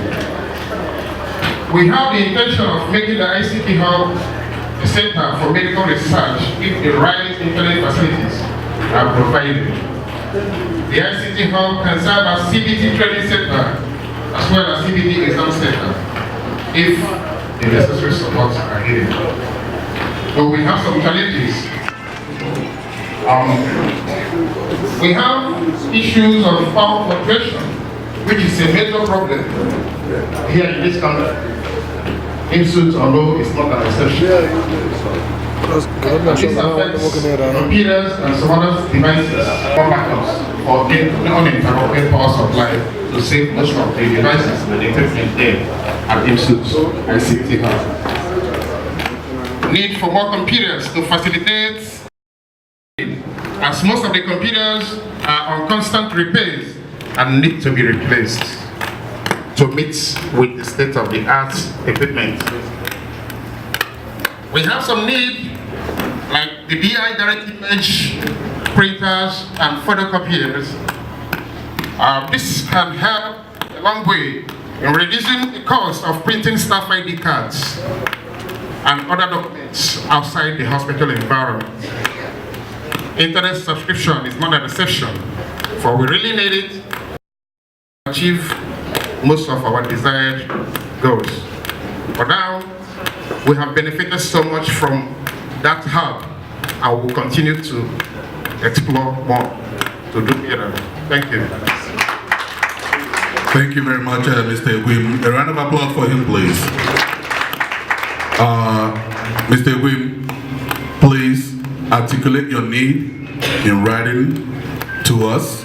We have the intention of making the ICT hub a center for medical research if the right internet facilities are provided. The ICT hub can serve as CBT training center as well as CBT exam center if the necessary supports are needed. But we have some challenges. We have issues of power fluctuation, which is a major problem here in this country. IMSUTS, although it's not an exception. This affects computers and some other devices or backups or uninterrupted power supply to save most of the devices and the equipment there at IMSUTS ICT hub. Need for more computers to facilitate, as most of the computers are on constant repairs and need to be replaced to meet with the state-of-the-art equipment. We have some need, like the BI direct image printers and photocopiers. This can help a long way in reducing the cost of printing staff ID cards and other documents outside the hospital environment. Internet subscription is not an exception, for we really need it to achieve most of our desired goals. But now, we have benefited so much from that hub, and will continue to explore more to do better. Thank you. Thank you very much, Mr. Egwim. A round of applause for him, please. Mr. Egwim, please articulate your need in writing to us.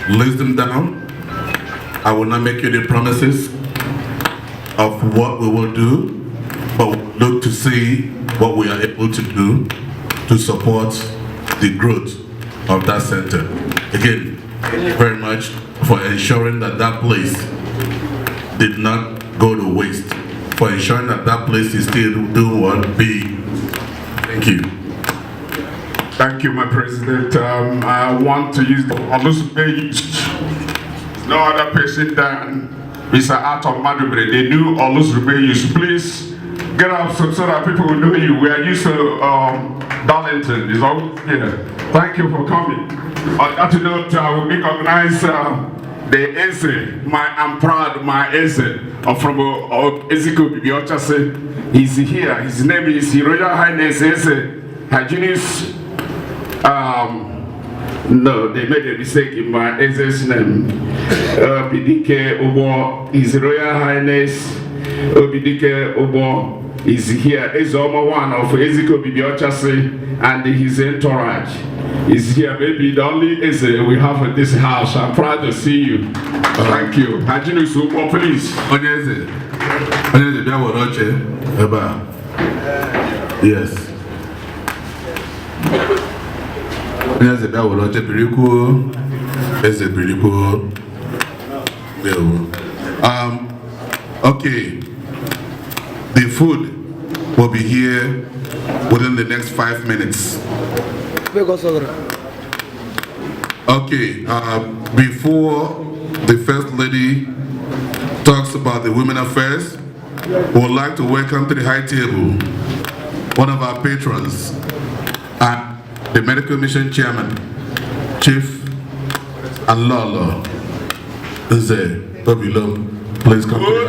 List them down. I will not make any promises of what we will do, but we'll look to see what we are able to do to support the growth of that center. Again, thank you very much for ensuring that that place did not go to waste, for ensuring that that place is still doing what big. Thank you. Thank you, my president. I want to use the no other person than Mr. Atom Madubre. They do always remain use. Please get up so that people will know you. We are used to Darlington. Is always here. Thank you for coming. On that note, I will recognize the essay. I'm proud. My essay from Ezekiel Bibiochase. He's here. His name is Royal Highness Essay Hygienist. No, they made a mistake in my essay's name. Obidike Obo, His Royal Highness Obidike Obo is here. Is one of Ezekiel Bibiochase and his entourage is here. Maybe the only essay we have in this house. I'm proud to see you. Thank you. Hygienist Obo, please. Yes. Yes, that will not be cool. It's a pretty cool. Okay. The food will be here within the next 5 minutes. Okay. Before the First Lady talks about the Women Affairs, we would like to welcome to the high table one of our patrons and the Medical Mission Chairman, Chief Alolo Nze Babylon. Please come to the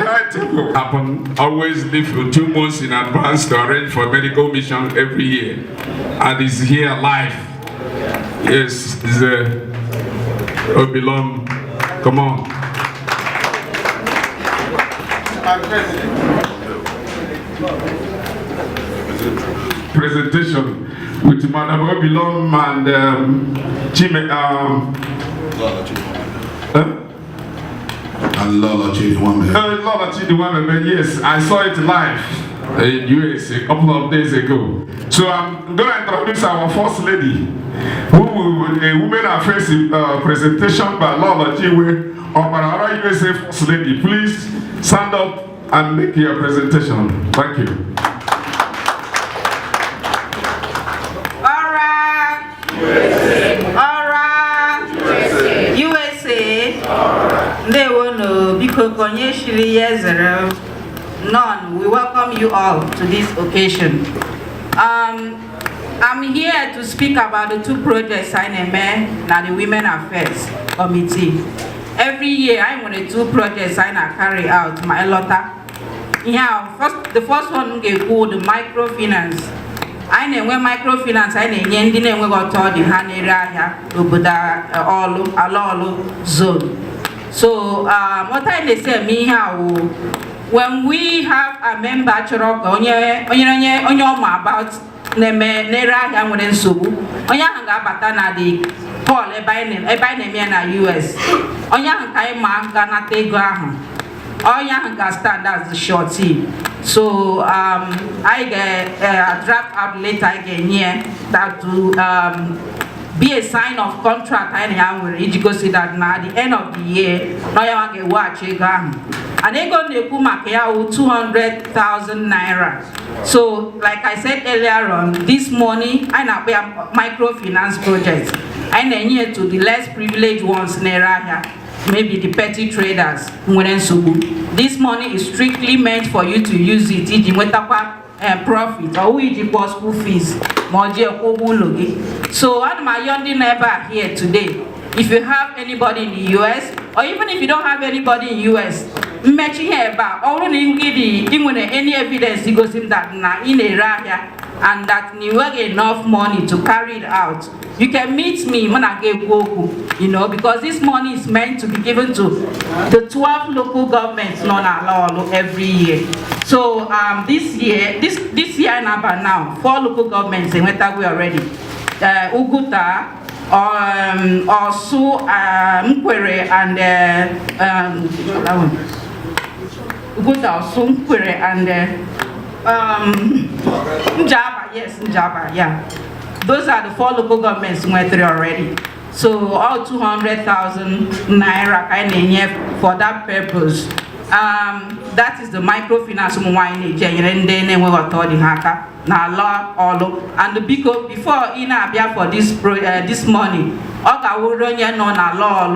high table. Happen always leave 2 months in advance to arrange for medical mission every year, and is here live. Yes, Babylon. Come on. Presentation with Madam Obilom and and Lola Chidiwame. Lola Chidiwame, yes, I saw it live in US a couple of days ago. So I'm going to introduce our First Lady, who will a Women Affairs presentation by Lola Chiwe of our USA First Lady. Please stand up and make your presentation. Thank you. They will know because none. We welcome you all to this occasion. I'm here to speak about the 2 projects I name and the Women Affairs Committee. Every year I want the 2 projects I carry out my lotta. Yeah, the first one get called the microfinance. I know when microfinance I know yendi ne we got all the hanera here oboda all zone. So what I say me how when we have a member choro onye about nera here when nsobu onya hanga bata na the Paul e by name na US onya hanga ma na tego ahụ onya hanga stand as the shorty. So I get a draft out later again here that to be a sign of contract I will say that now at the end of the year now you get watch and they go to Kumaka 200,000 naira. So like I said earlier on, this money I now pay a microfinance project and then here to the less privileged ones naira here. Maybe the petty traders. This money is strictly meant for you to use it profit or we equal school fees. So what my young neighbor here today, if you have anybody in the US or even if you don't have anybody in the US, matching here about any evidence to go see that in a and that you have enough money to carry it out, you can meet me when I get Goku, you know, because this money is meant to be given to the 12 local governments every year. So this year in Aba now, 4 local governments in Wetawe already. Uguta, Orausa, Nkwere, and Uguta, Orausa, Nkwere, and Njaba, yes, Njaba, yeah. Those are the 4 local governments in Wetawe already. So all 200,000 naira kind of for that purpose. That is the microfinance and the before ina abia for this money oga woronye no na law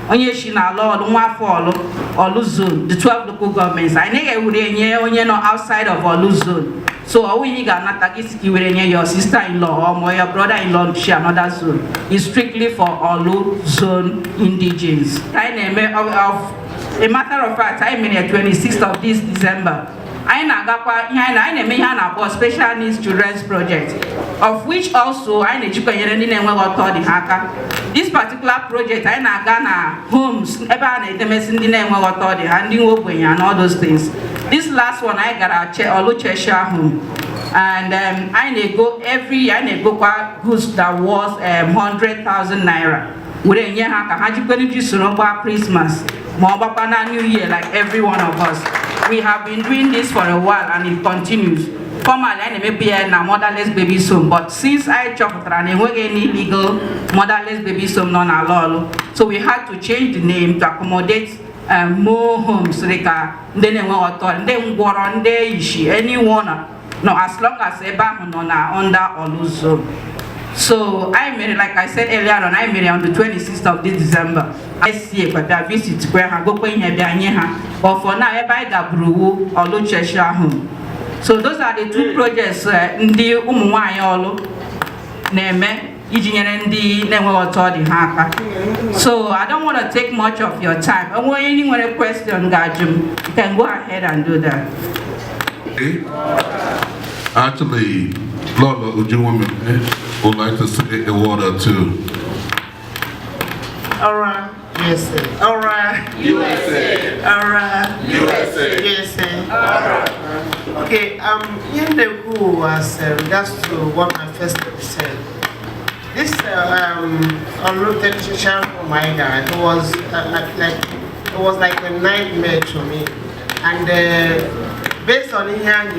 onye shi na law nwa for olu zone the 12 local governments I nege wurenye onye no outside of olu zone. So all we got not your sister-in-law or your brother-in-law share another zone. It's strictly for Olu zone indigenes. A matter of fact, I mean the 26th of this December. I about special needs children's project, of which also I need to this particular project I Ghana homes and all those things. This last one I got a Olu Cheshire home, and I go every year I go goods that was 100,000 naira. We didn't hear how Christmas, New Year, like every one of us. We have been doing this for a while and it continues. Formerly, I may be a motherless baby soon, but since I chopped any legal motherless baby soon non allowed, so we had to change the name to accommodate more homes. Then anyone, no, as long as Eba under Olu zone. So I married, like I said earlier on, I married on the 26th of this December. I see but I visit where I go in here, but for now, I buy the brew or Olu Cheshire home. So those are the 2 projects in the Umuayolo Neme, Ijinyendi, Nemo. So I don't want to take much of your time. And when anyone a question, Gajum, you can go ahead and do that. Actually, Lola, would you want me would like to say a word or two? Alright, USA. Alright, USA. Alright, USA. USA. Alright. Okay, in the who was regards to what my first said. This unrooted teacher for my guy, it was like a nightmare to me. And based on hearing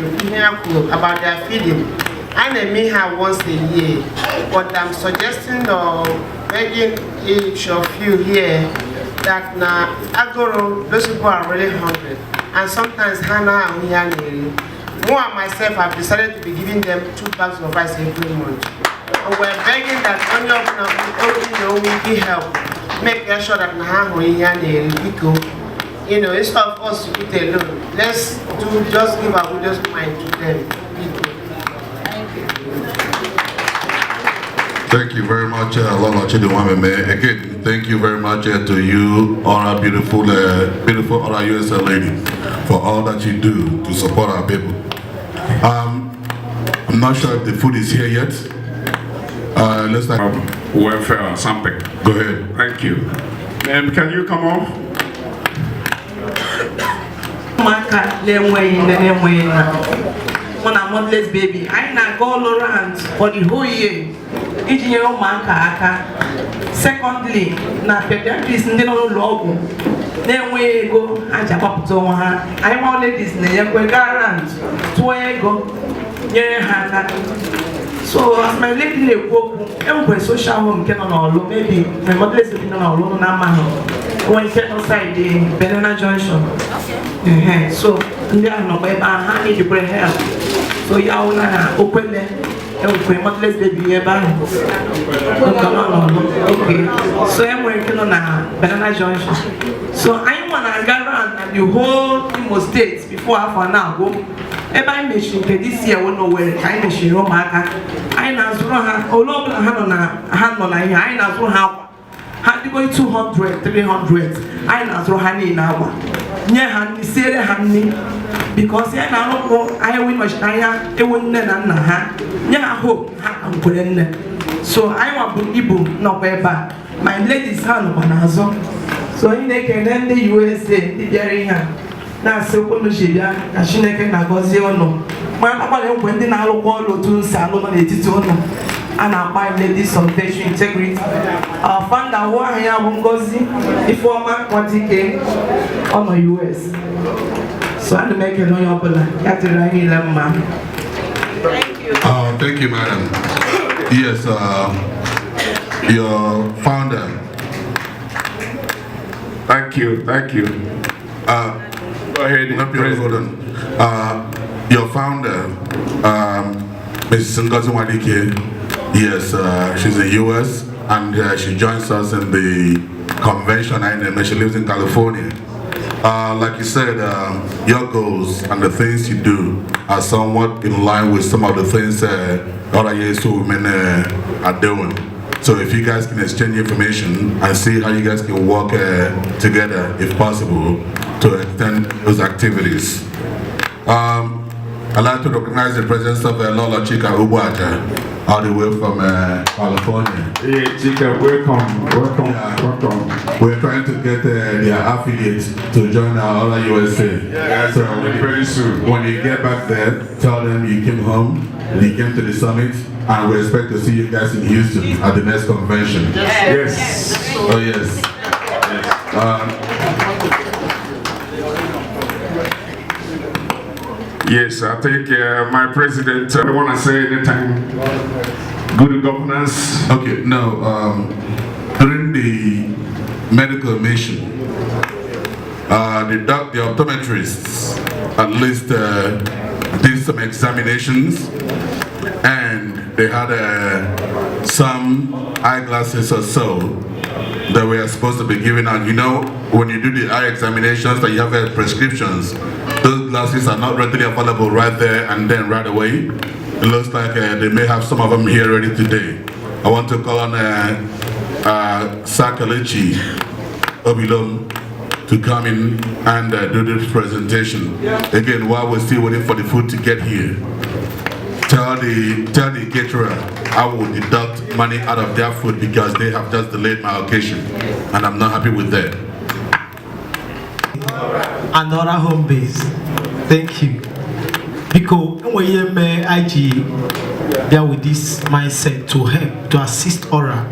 about their feeding, I may have once a year, but I'm suggesting or begging each of you here that now Agoro, those people are really hungry, and sometimes Hannah and Yanni, more and myself have decided to be giving them 2 bags of rice every month. And we're begging that only of them will be help, make sure that Nahan or Yanni will instead of us to eat alone, let's just give our widow's mind to them people. Thank you very much, Lola Chidiwameme. Again, thank you very much to you, Ora, beautiful Ora USA lady, for all that you do to support our people. I'm not sure if the food is here yet. Let's start. Welfare or something. Go ahead. Thank you. Can you come off? When I'm motherless baby, I not go all around for the whole year. Each year, secondly, na pediatrics ndị nọ n'ụlọ ọgwụ na-enweghị ego aja gbapụta onwe ha. Anyị nwa ladies na-enyekwa garant tụọ ego nyere ha aka. So as my lady na-ekwu okwu, enwekwa social home nke nọ n'Ọlụ, maybe my motherless baby nọ n'Ọlụ na Amahụ, onye nke nọ side Banana Junction. So ndị ahụ nọkwa ebe ahụ, ha need help. So ya ụna na okwele enwekwa motherless baby ebe ahụ. Okay. So I'm working on a Banana Junction. So I want to go around the whole Imo State before half an hour go. If I mention this year, I don't know where I mention Romaka. I know her. All over the hand on here. I know her. ha dịgo 200 300 anyị na-azụrụ ha niile agwa nye ha nri siere ha nri because ya na-arụpụ anyị ewu nọchite anya ewu nne na nna ha nye ha hope ha nkwere nne so anyị nwabụ ibu nọkwa ebe a my ladies ha nọkwa n'azụ so anyị na-ekele ndị USA ndị bịara ihe a na-asị okwu chi bịa ka Chineke na-agọzie ụnụ ma akpara nkwe ndị na-alụkwa ọrụ otu nsi alụ nọ n'etiti ụnụ a na-akpa ladies of virtue integrity our founder wụ aha ya bụ Ngozi Ifeoma Nwatike ọ nọ US so ana m ekele onye ọbụla ya dịrị anyị ile mma. Thank you, madam. Yes, your founder. Thank you. Go ahead, hold on. Your founder, Mrs. Ngozi Nwatike, yes, she's in US and she joins us in the convention and she lives in California. Like you said, your goals and the things you do are somewhat in line with some of the things other years women are doing. So if you guys can exchange information and see how you guys can work together, if possible, to extend those activities. I'd like to recognize the presence of Lola Chika Ubuaja, all the way from California. Hey, Chika, welcome. We're trying to get their affiliates to join our other USA. Yeah, so very soon. When you get back there, tell them you came home, you came to the summit, and we expect to see you guys in Houston at the next convention. Yes. Oh, yes. Yes, I think my president, I want to say anytime, good governance. Okay, no, during the medical mission, the optometrists at least did some examinations and they had some eyeglasses or so that we are supposed to be giving out. You know, when you do the eye examinations that you have prescriptions, those glasses are not readily available right there and then right away. It looks like they may have some of them here ready today. I want to call on Sakalechi Obilom to come in and do this presentation. Again, while we're still waiting for the food to get here, tell the caterer I will deduct money out of their food because they have just delayed my occasion, and I'm not happy with that. Another home base. Thank you. Because when you may IG there with this mindset to help, to assist Ora.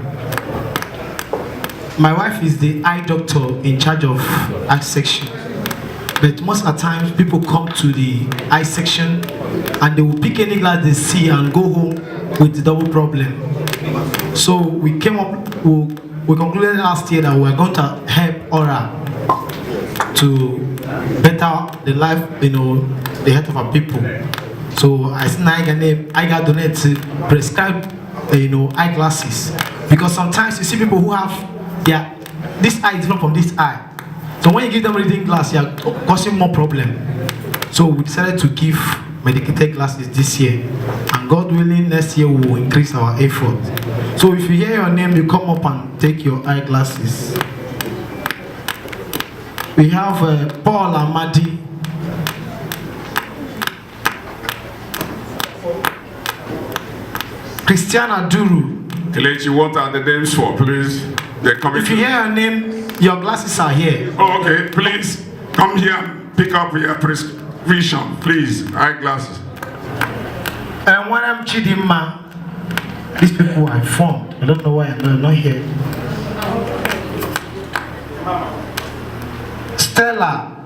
My wife is the eye doctor in charge of eye section. But most of the times people come to the eye section and they will pick any glass they see and go home with the double problem. So we came up, we concluded last year that we are going to help Ora to better the life, the health of our people. So I got donated to prescribe, eyeglasses, because sometimes you see people who have this eye is different from this eye. So when you give them reading glass, you're causing more problem. So we decided to give medicated glasses this year, and God willing, next year we will increase our effort. So if you hear your name, you come up and take your eyeglasses. We have Paul Amadi. Christiana Duru. Kelechi, what are the names for, please? They're coming. If you hear your name, your glasses are here. Oh, okay. Please come here, pick up your prescription, please. Eyeglasses. And when I'm Chidima, these people are informed. I don't know why I'm not here. Stella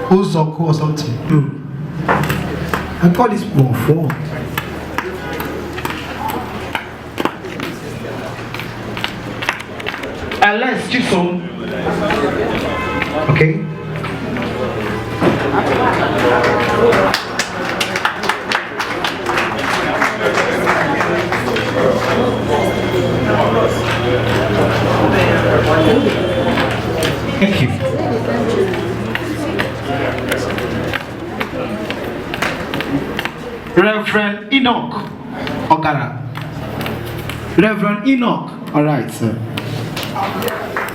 Uzoku or something. I call this one phone. Let's do some. Okay. Thank you. Reverend Enoch Ogara. Reverend Enoch. All right, sir.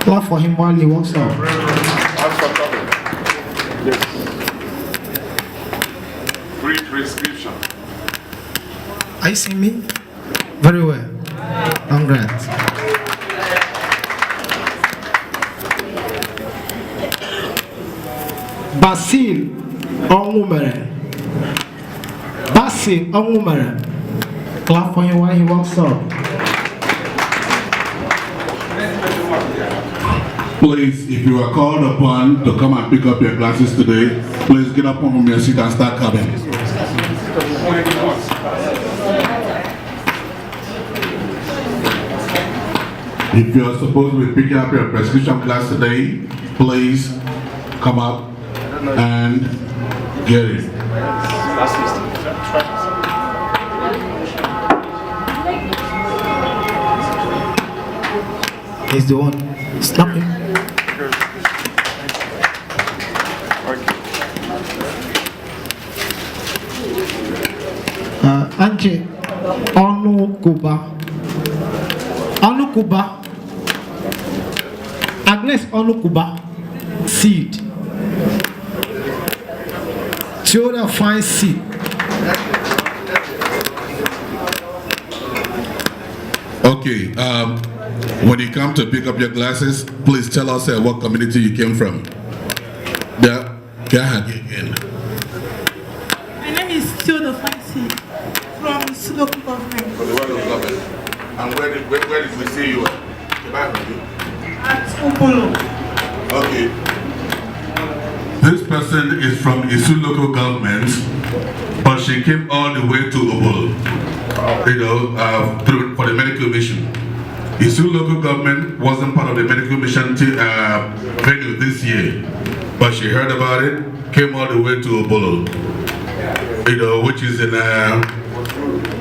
Clap for him while he walks out. Free prescription. Are you seeing me? Very well. Congrats. Basil Onwumere. Basil Onwumere. Clap for him while he walks up. Please, if you are called upon to come and pick up your glasses today, please get up from your seat and start coming. If you are supposed to be picking up your prescription glass today, please come up and get it. He's the one. Stop him. Anche Onu Kuba. Onu Kuba. Agnes Onu Kuba. Seed. Theodore fine seed. Okay, when you come to pick up your glasses, please tell us what community you came from. Yeah, again. My name is Theodore Fancy from local government. From the local government. And where did we see you? At Ubolo. Okay. This person is from Isu local government, but she came all the way to Ubolo, for the medical mission. Isu local government wasn't part of the medical mission venue this year, but she heard about it, came all the way to Ubolo, which is in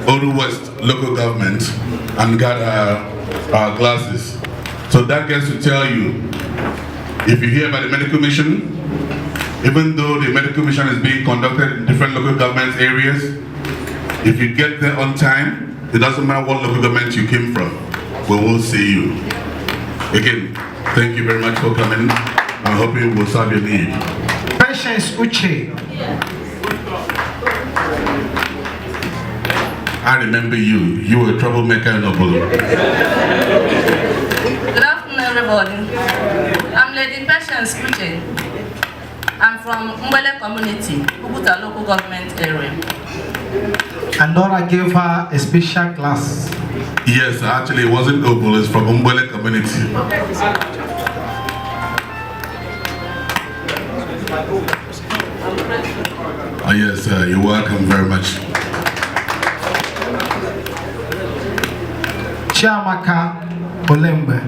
Oru West local government, and got her glasses. So that gets to tell you, if you hear about the medical mission, even though the medical mission is being conducted in different local government areas, if you get there on time, it doesn't matter what local government you came from, we will see you. Again, thank you very much for coming. I hope you will serve your need. Patience Uche. I remember you. You were a troublemaker in Obolo. Good afternoon, everybody. I'm Lady Patience Uche. I'm from Mbele community, Ubuta local government area. And Dora gave her a special class. Yes, actually it wasn't Obolo, it's from Mbele community. Oh, yes, you're welcome very much. Chiamaka Olembe.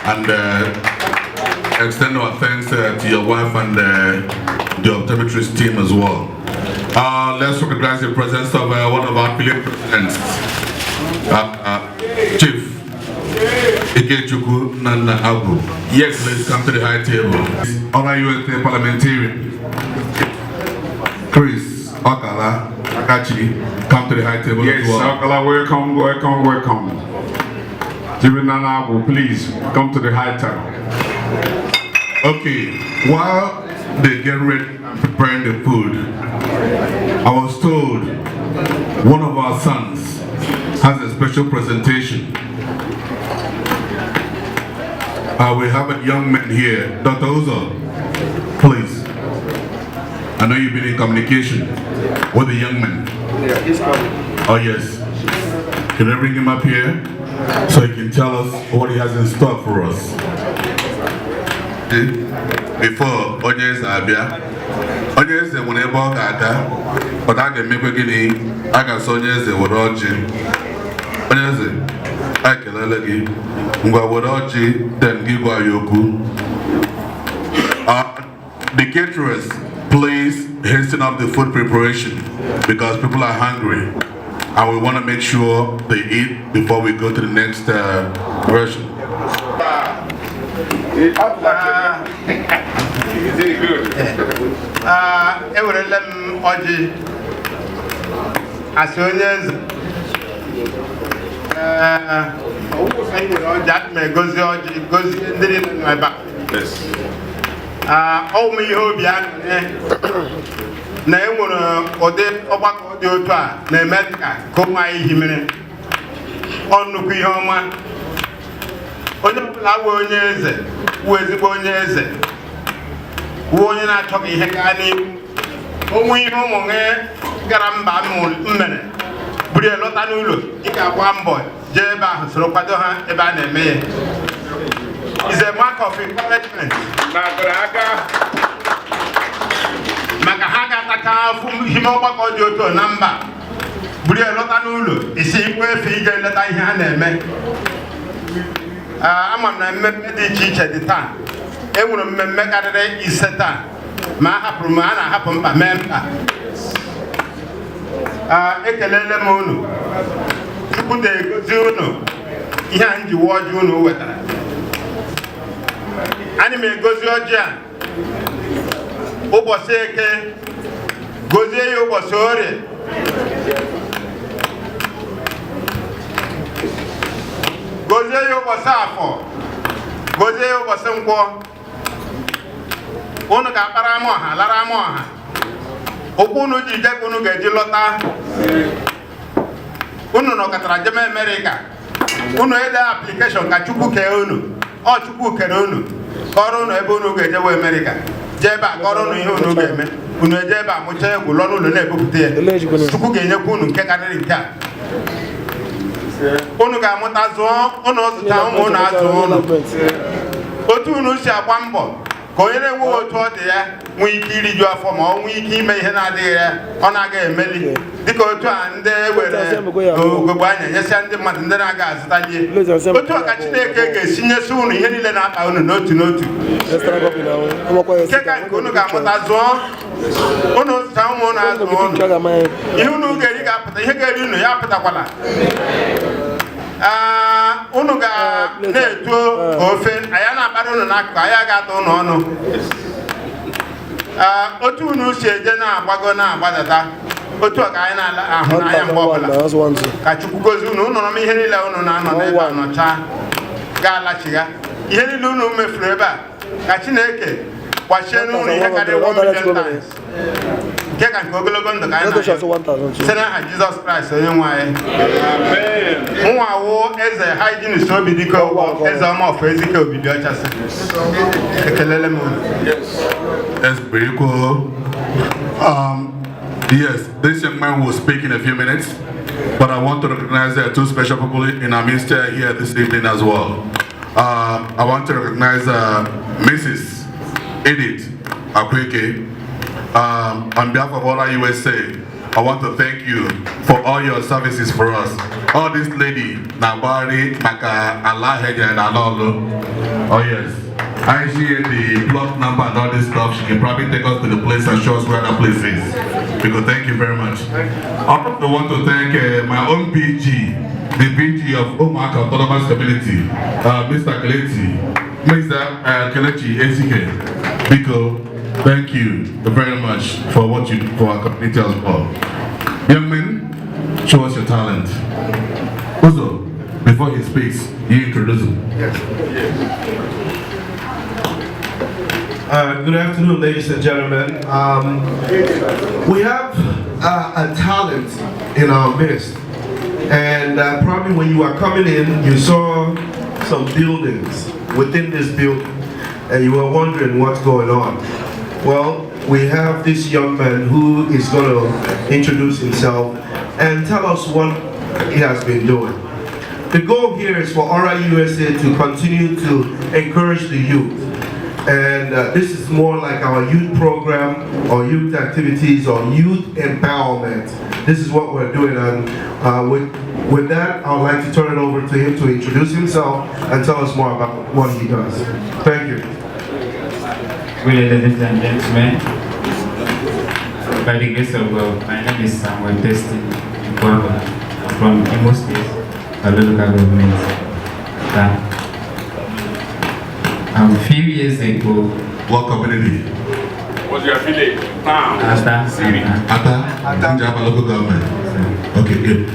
And extend our thanks to your wife and the optometrist team as well. Let's recognize the presence of one of our affiliate presidents, Chief Ikechukwu Nana Abu. Yes, please come to the high table. Honor you as the parliamentarian. Chris Okala Akachi, come to the high table yes, as well. Okala, welcome. Chief Nana Abu, please come to the high table. Okay, while they get ready and preparing the food, I was told one of our sons has a special presentation. We have a young man here, Dr. Uzo, please. I know you've been in communication with the young man. Yeah, he's coming. Oh yes. Can I bring him up here so he can tell us what he has in store for us? Before Onyeze Abia, Onyeze whenever Aga, but I can make a guinea, I can so Onyeze with Oji. Onyeze, I can legi, Ngwa with Oji, then give Yoku. The caterers, please hasten up the food preparation because people are hungry and we want to make sure they eat before we go to the next version. Ewerele m ọjị asị onye eze na enwere ụdị ọgbakọ dị otu a na-eme ka ụmụ anyị himere ọnụkwu ihe ọma onye ọbụla wụ onye eze wụ ezigbo onye eze wụ onye na-achọ ka ihe gaa n'ihu onwe ihe ụmụ gị gara mba mmere buru ya lọta n'ụlọ ị ga-agba mbọ jee ebe ahụ soro kwado ha ebe a na-eme ya is a mark of encouragement maka ha ga-atacha afụ ime ọgbakọ dị otu na mba buru ya lọta n'ụlọ isi ikwe efe ije nleta ihe ha na-eme ama m na mmemme dị iche iche dị taa enwere mmemme karịrị ise taa ma a hapụrụ m a na-ahapụ mkpa mee mkpa ekelele m unu Chukwu na-egozi unu ihe a njiwe ọjị unu wetara anyị m egozi ọjị a ụbọchị eke gozie ya ụbọchị orie gozie ya ụbọchị afọ gozie ya ụbọchị nkwọ unu ga-akpara ama ọha lara ama ọha okwu unu ji ije ka unu ga-eji lọta unu nọkọtara jem Amerịka unu ede aplikeshọn ka Chukwu kee unu ọ Chukwu kere unu kọrọ unu ebe unu ga-ejewe Amerịka jee ebe a kọrọ unu ihe unu ga-eme unu eje ebe a mụchaa egwu lọ n'ụlọ na-ebupụta ya Chukwu ga-enyekwa unu nke karịrị nke a unu ga-amụta zụọ unu zụta ụmụ unu azụ unu otu unu si agba mbọ ka onye na-enweghị otu ọ dị ya nwee ike iriju afọ ma ọ nwee ike ime ihe na-adịghị ya ọ na-aga emeli dịka otu a ndị were ogogbo anya nyesịa ndị mmadụ ndị na-aga azụtalie otu a ka Chineke ga-esi nyesi unu ihe niile na-akpa unu n'otu n'otu nke ka nke unu ga-amụta zụọ unu zụta ụmụ unu azụ unu ihe unu ga-eri ga-apụta ihe ga-eri unu ya apụtakwala unu ga na-eto ofe anyị na-akpara unu n'akụkụ anyị ga-ata unu ọnụ otu unu si eje na-agbago na-agbadata otu a ka anyị na-ahụ n'anya mgbe ọbụla ka Chukwu gozie unu nọrọ m ihe niile unu na-anọ n'ebe a nọcha ga-alachigha ihe niile unu mefuru ebe a ka Chineke gbachie n'ụlọ ihe karịrị 1 million times nke ka nke ogologo ndụ ka anyị na-ayọ site n'aha Jizọs Kraịst onye nwe anyị mụnwawo eze Hyginus Obidike ụgwọ eze ọma ọfọ ezike obidi ọchasị ekelele m unu. Yes, this young man will speak in a few minutes, but I want to recognize there are two special people in our midst here this evening as well. I want to recognize Mrs. Edith Akweke. On behalf of all our USA, I want to thank you for all your services for us. All this lady, Nabari, Maka, Allah, Hedja, and Alolo. Oh yes. I see the plot number and all this stuff. She can probably take us to the place and show us where that place is. Because thank you very much. I also want to thank my own PG, the PG of Omaka Autonomous Community, Mr. Kelechi, Mr. Kelechi Ezike. Biko, thank you very much for what you do for our community as well. Young men, show us your talent. Uzo, before he speaks, you introduce him. Yes. Good afternoon, ladies and gentlemen. We have a talent in our midst, and probably when you are coming in, you saw some buildings within this building, and you were wondering what's going on. Well, we have this young man who is going to introduce himself and tell us what he has been doing. The goal here is for Orausa to continue to encourage the youth. And this is more like our youth program or youth activities or youth empowerment. This is what we're doing, and with that, I would like to turn it over to him to introduce himself and tell us more about what he does. Thank you. Ladies and gentlemen, by the grace of God, my name is Samuel Destin. I'm from Imo State, a local government. A few years ago, what community? What's your village? Town? Ata. Ata? Njaba local government. Okay, good.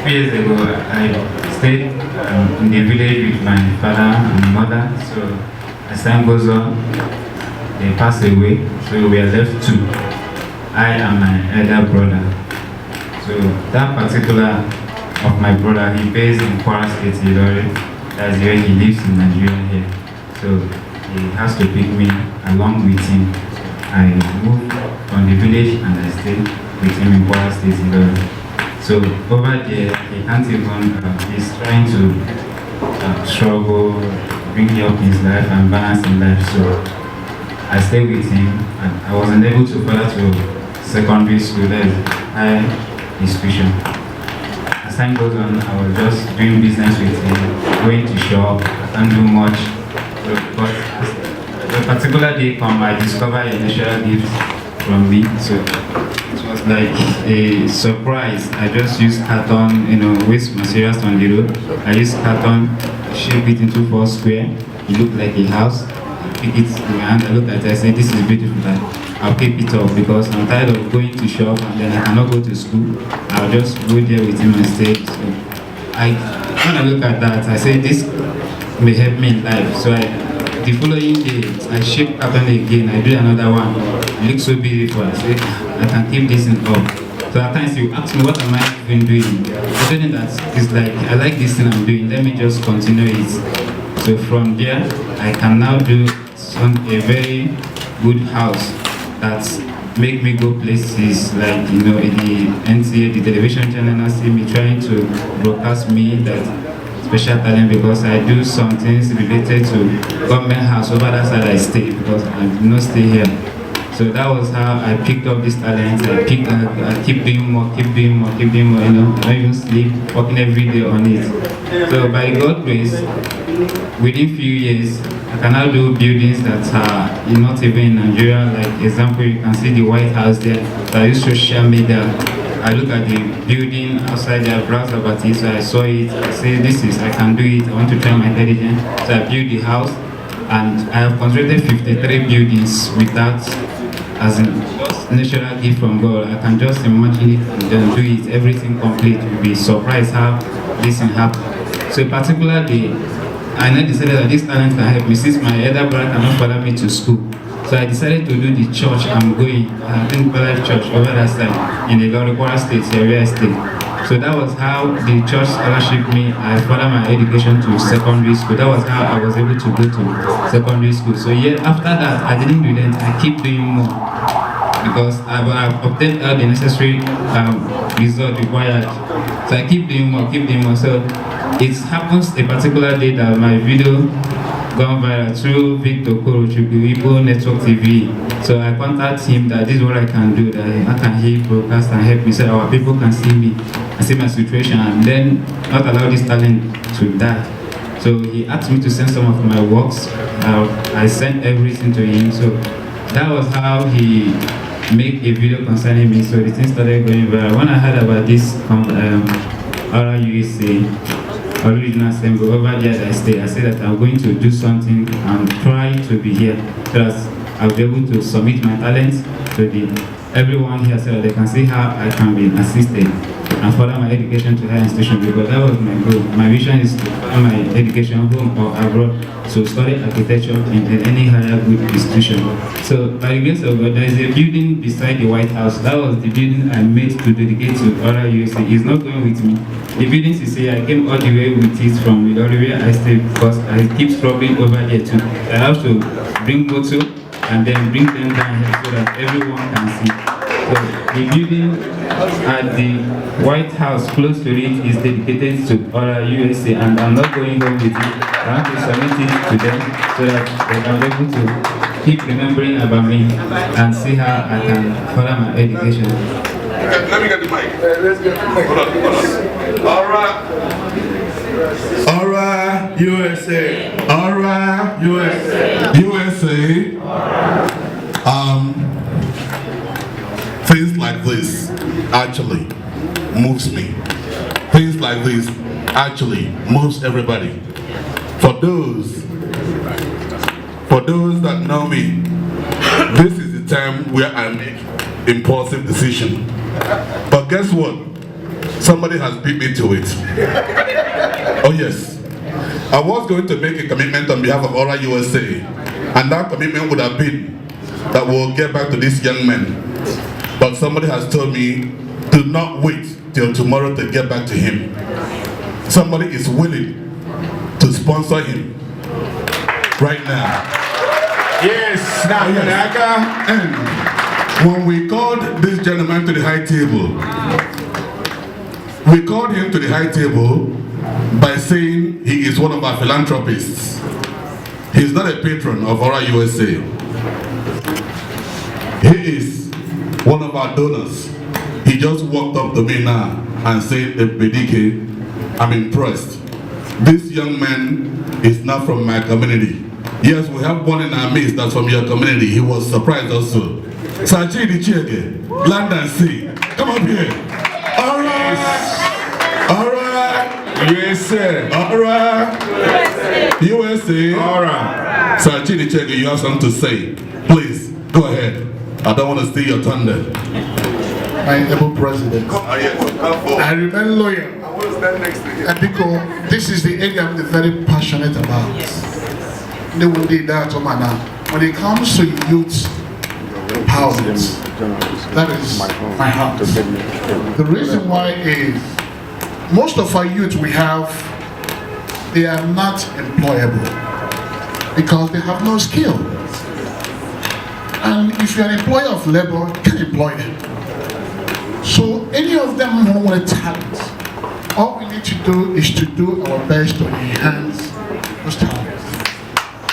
few years ago, I stayed in the village with my father and mother. So as time goes on, they passed away. So we are left two, I and my elder brother. So that particular of my brother, he based in Kwara State, Ilori. That's where he lives in Nigeria here. So he has to pick me along with him. I moved from the village and I stayed with him in Kwara State, Ilori. So over there, he can't even, he's trying to struggle, bring up his life and balance in life. So I stayed with him and I wasn't able to further to secondary school, that is higher institution. As time goes on, I was just doing business with him, going to shop, I can't do much. So, but a particular day come, I discovered a natural gift from me. So it was like a surprise. I just used carton, waste materials on the road. I used carton, shape it into 4 square. It looked like a house. I pick it in my hand, I look at it, I say, this is beautiful. I'll keep it up because I'm tired of going to shop and then I cannot go to school. I'll just go there with him and stay. So when I look at that, I say, this may help me in life. So the following day, I shape carton again, I do another one. It looks so beautiful. I say, I can keep this in up. So at times you ask me, what am I even doing? I tell you that it's like, I like this thing I'm doing, let me just continue it. So from there, I can now do a very good house that make me go places like, in the NTA, the television channel, now see me trying to broadcast me that special talent because I do some things related to government house. Over that side I stay because I do not stay here. So that was how I picked up this talent. I keep doing more, keep doing more, keep doing more, I don't even sleep, working every day on it. So by God's grace, within few years, I can now do buildings that are not even in Nigeria. Like example, you can see the White House there. So I use social media. I look at the building outside there, browse about it, so I saw it, I say I can do it, I want to try my intelligence. So I built the house and I have constructed 53 buildings with that as a natural gift from God. I can just imagine it and then do it, everything complete. You'll be surprised how this thing happened. So a particular day, I now decided that this talent can help me since my elder brother cannot follow me to school. So I decided to do the church I'm going. I think Belief Church over that side in the Orausa State, area state. So that was how the church scholarship me. I furthered my education to secondary school. That was how I was able to go to secondary school. So yet after that, I didn't do that. I keep doing more because I've obtained all the necessary results required. So I keep doing more, keep doing more. So it happens a particular day that my video gone viral through Victor Korochukwu Network TV. So I contact him that this is what I can do, that I can hear broadcast and help me so our people can see me and see my situation and then not allow this talent to die. So he asked me to send some of my works. I sent everything to him. So that was how he made a video concerning me. So the thing started going viral. When I heard about this Orausa original assembly over there that I stay, I said that I'm going to do something and try to be here so that I'll be able to submit my talents to everyone here so that they can see how I can be assisted and further my education to higher institution because that was my goal. My vision is to further my education home or abroad to study architecture in any higher good institution. So by the grace of God, there is a building beside the White House. That was the building I made to dedicate to Orausa. It's not going with me. The buildings you see, I came all the way with it from where I stay because I keep struggling over there too. I have to bring motor and then bring them down here so that everyone can see. So the building at the White House close to it is dedicated to Orausa and I'm not going home with it. I want to submit it to them so that they can be able to keep remembering about me and see how I can further my education. Let me get the mic. Let's get the mic. Hold on. Alright, USA. Alright, USA. USA. Things like this actually moves me. Things like this actually moves everybody. For those that know me, this is the time where I make impulsive decisions. But guess what? Somebody has beat me to it. Oh yes. I was going to make a commitment on behalf of Orausa, and that commitment would have been that we'll get back to this young man. But somebody has told me, do not wait till tomorrow to get back to him. Somebody is willing to sponsor him right now. Yes, now And when we called this gentleman to the high table, we called him to the high table by saying he is one of our philanthropists. He's not a patron of Orausa. He is one of our donors. He just walked up to me now and said, Bedike, I'm impressed. This young man is not from my community. Yes, we have one in our midst that's from your community. He was surprised also. Sajidi Chege, land and sea. Come up here. All right. All right. USA. All right. USA. All right. Sajidi Chege, you have something to say. Please, go ahead. I don't want to steal your thunder. My able president. I remain loyal. Because this is the area I'm very passionate about. When it comes to youth empowerment, that is my heart. The reason why is most of our youth we have, they are not employable because they have no skill. And if you're an employer of labor, you can employ them. So any of them who want talent, all we need to do is to do our best to enhance those talents.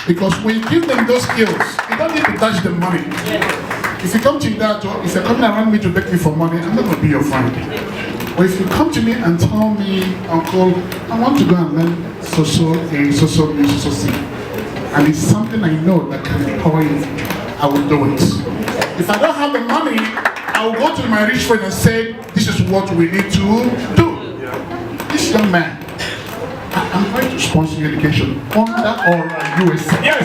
Because when you give them those skills, you don't need to touch the money. If you come to that, or if you're coming around me to beg me for money, I'm not going to be your friend. Or if you come to me and tell me, Uncle, I want to go and learn so-so A, so-so B, so-so C, and it's something I know that can empower you, I will do it. If I don't have the money, I will go to my rich friend and say, this is what we need to do. This young man, I'm going to sponsor your education under Orausa. Yes,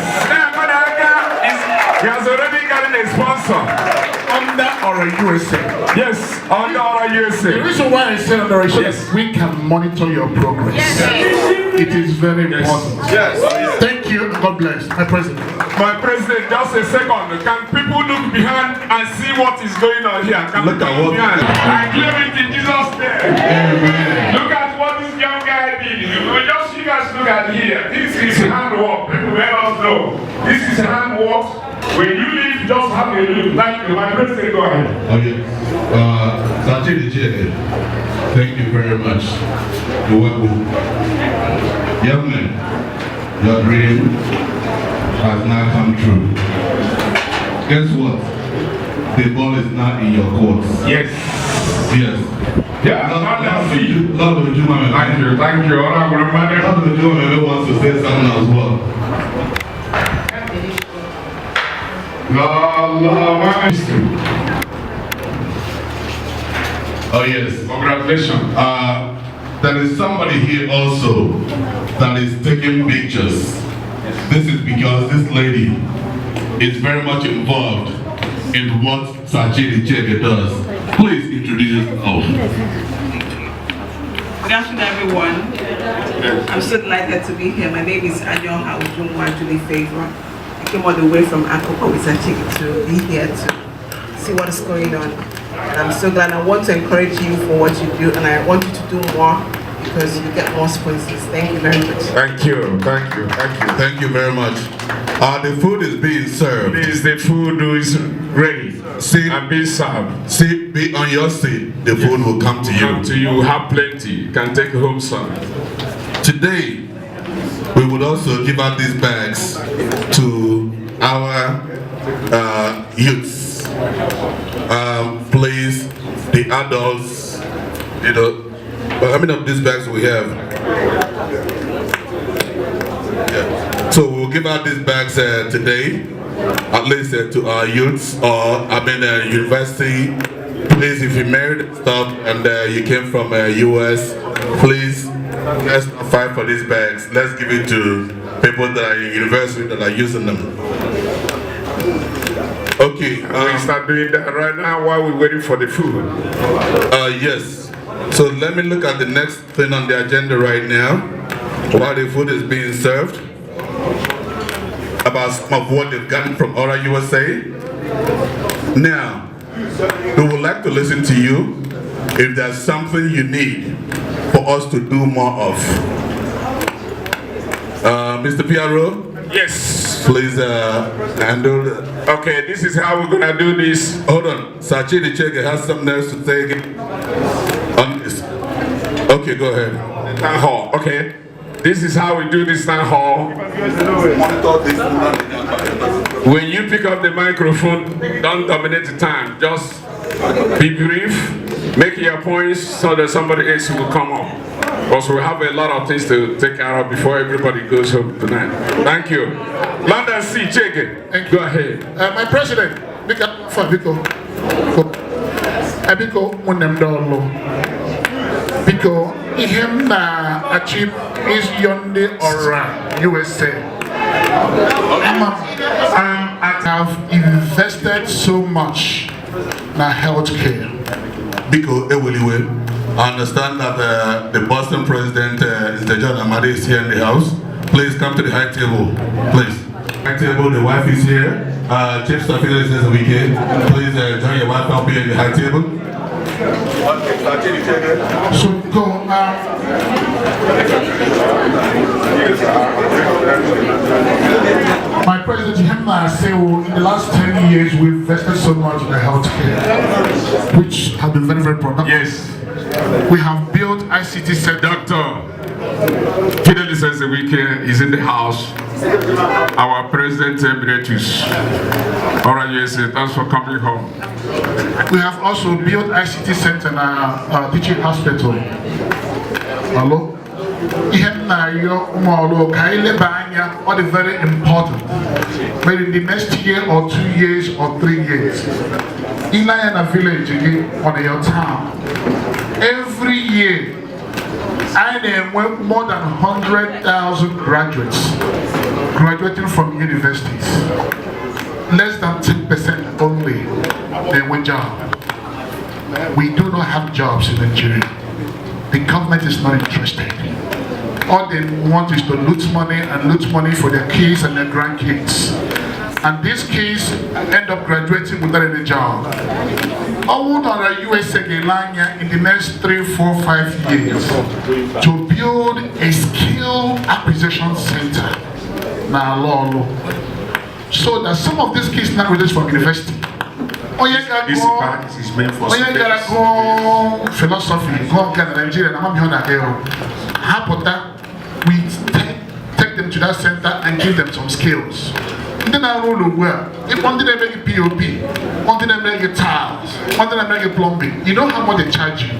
he has already gotten a sponsor. Under Orausa. Yes, under Orausa. The reason why I said under Orausa is we can monitor your progress. Yes. It is very important. Yes. Thank you and God bless. My president. My president, just a second. Can people look behind and see what is going on here? Can look at what behind? I claim it in Jesus' name. Amen. Look at what this young guy did. You guys look at here. This is handwork. People let us know. This is handwork. When you leave, just have a look. Thank you. My president, go ahead. Okay. Thank you very much. You're welcome. Young man, your dream has now come true. Guess what? The ball is now in your court. Yes. Yes. Yeah, Thank you. Thank you. Wants to say something as well. Oh yes. Congratulations. There is somebody here also that is taking pictures. This is because this lady is very much involved in what Sajidi Chege does. Please introduce yourself. Good afternoon, everyone. I'm so delighted to be here. My name is Anyong Awujumwa Julie Favor. I came all the way from Akoko with Sajidi to be here to see what is going on. And I'm so glad. I want to encourage you for what you do, and I want you to do more because you get more sponsors. Thank you very much. Thank you. Thank you. Thank you. Thank you very much. The food is being served. The food is ready. Sit and be served. Sit, be on your seat. The food will come to you. Come to you. Have plenty. You can take home some. Today, we would also give out these bags to our youths. Please, the adults, you know, how many of these bags we have? Yeah. So we'll give out these bags today, at least to our youths, or university. Please, if you married stuff and you came from US, please, let's not fight for these bags. Let's give it to people that are in university that are using them. Okay. We start doing that right now while we're waiting for the food. Yes. So let me look at the next thing on the agenda right now, while the food is being served, about some of what they've gotten from Orausa. Now, we would like to listen to you if there's something you need for us to do more of. Mr. Piaro? Yes. Please handle it. Okay, this is how we're gonna do this. Hold on, Sachiri Chege has something else to say on this. Okay, go ahead. Town hall, okay. This is how we do this town hall. When you pick up the microphone, don't dominate the time. Just be brief, make your points so that somebody else will come up. Because we have a lot of things to take care of before everybody goes home tonight. Thank you. London C, check it. Go ahead. My president, Biko, him achieve is Yonde Ora, USA. I have invested so much in healthcare. Biko Eweliwe, I understand that the Boston president, Mr. John Amadi, is here in the house. Please come to the high table, please. High table, the wife is here. Chief Staffilis is weekend. Please join your wife up here in the high table. So go. My president, Hemna, say, in the last 10 years, we've invested so much in the healthcare, which has been very, very productive. Yes. We have built ICT center. Dr. Fidelis says the weekend is in the house. Our president emeritus. Orausa, thanks for coming home. We have also built ICT center in our teaching hospital. Hello? What is very important. Maybe in the next year or 2 years or 3 years. In a village on your town, every year I know more than 100,000 graduates graduating from universities. Less than 10% only they win job. We do not have jobs in Nigeria. The government is not interested. All they want is to loot money for their kids and their grandkids. And these kids end up graduating without any job. I would on a USA in the next 3, 4, 5 years to build a skill acquisition center. So that some of these kids now graduate from university. This park is meant for go philosophy, go Nigeria, we take them to that center and give them some skills. Then I roll well. If one did make it POP, one did make it tiles, one did make it plumbing, you know how much they charge you.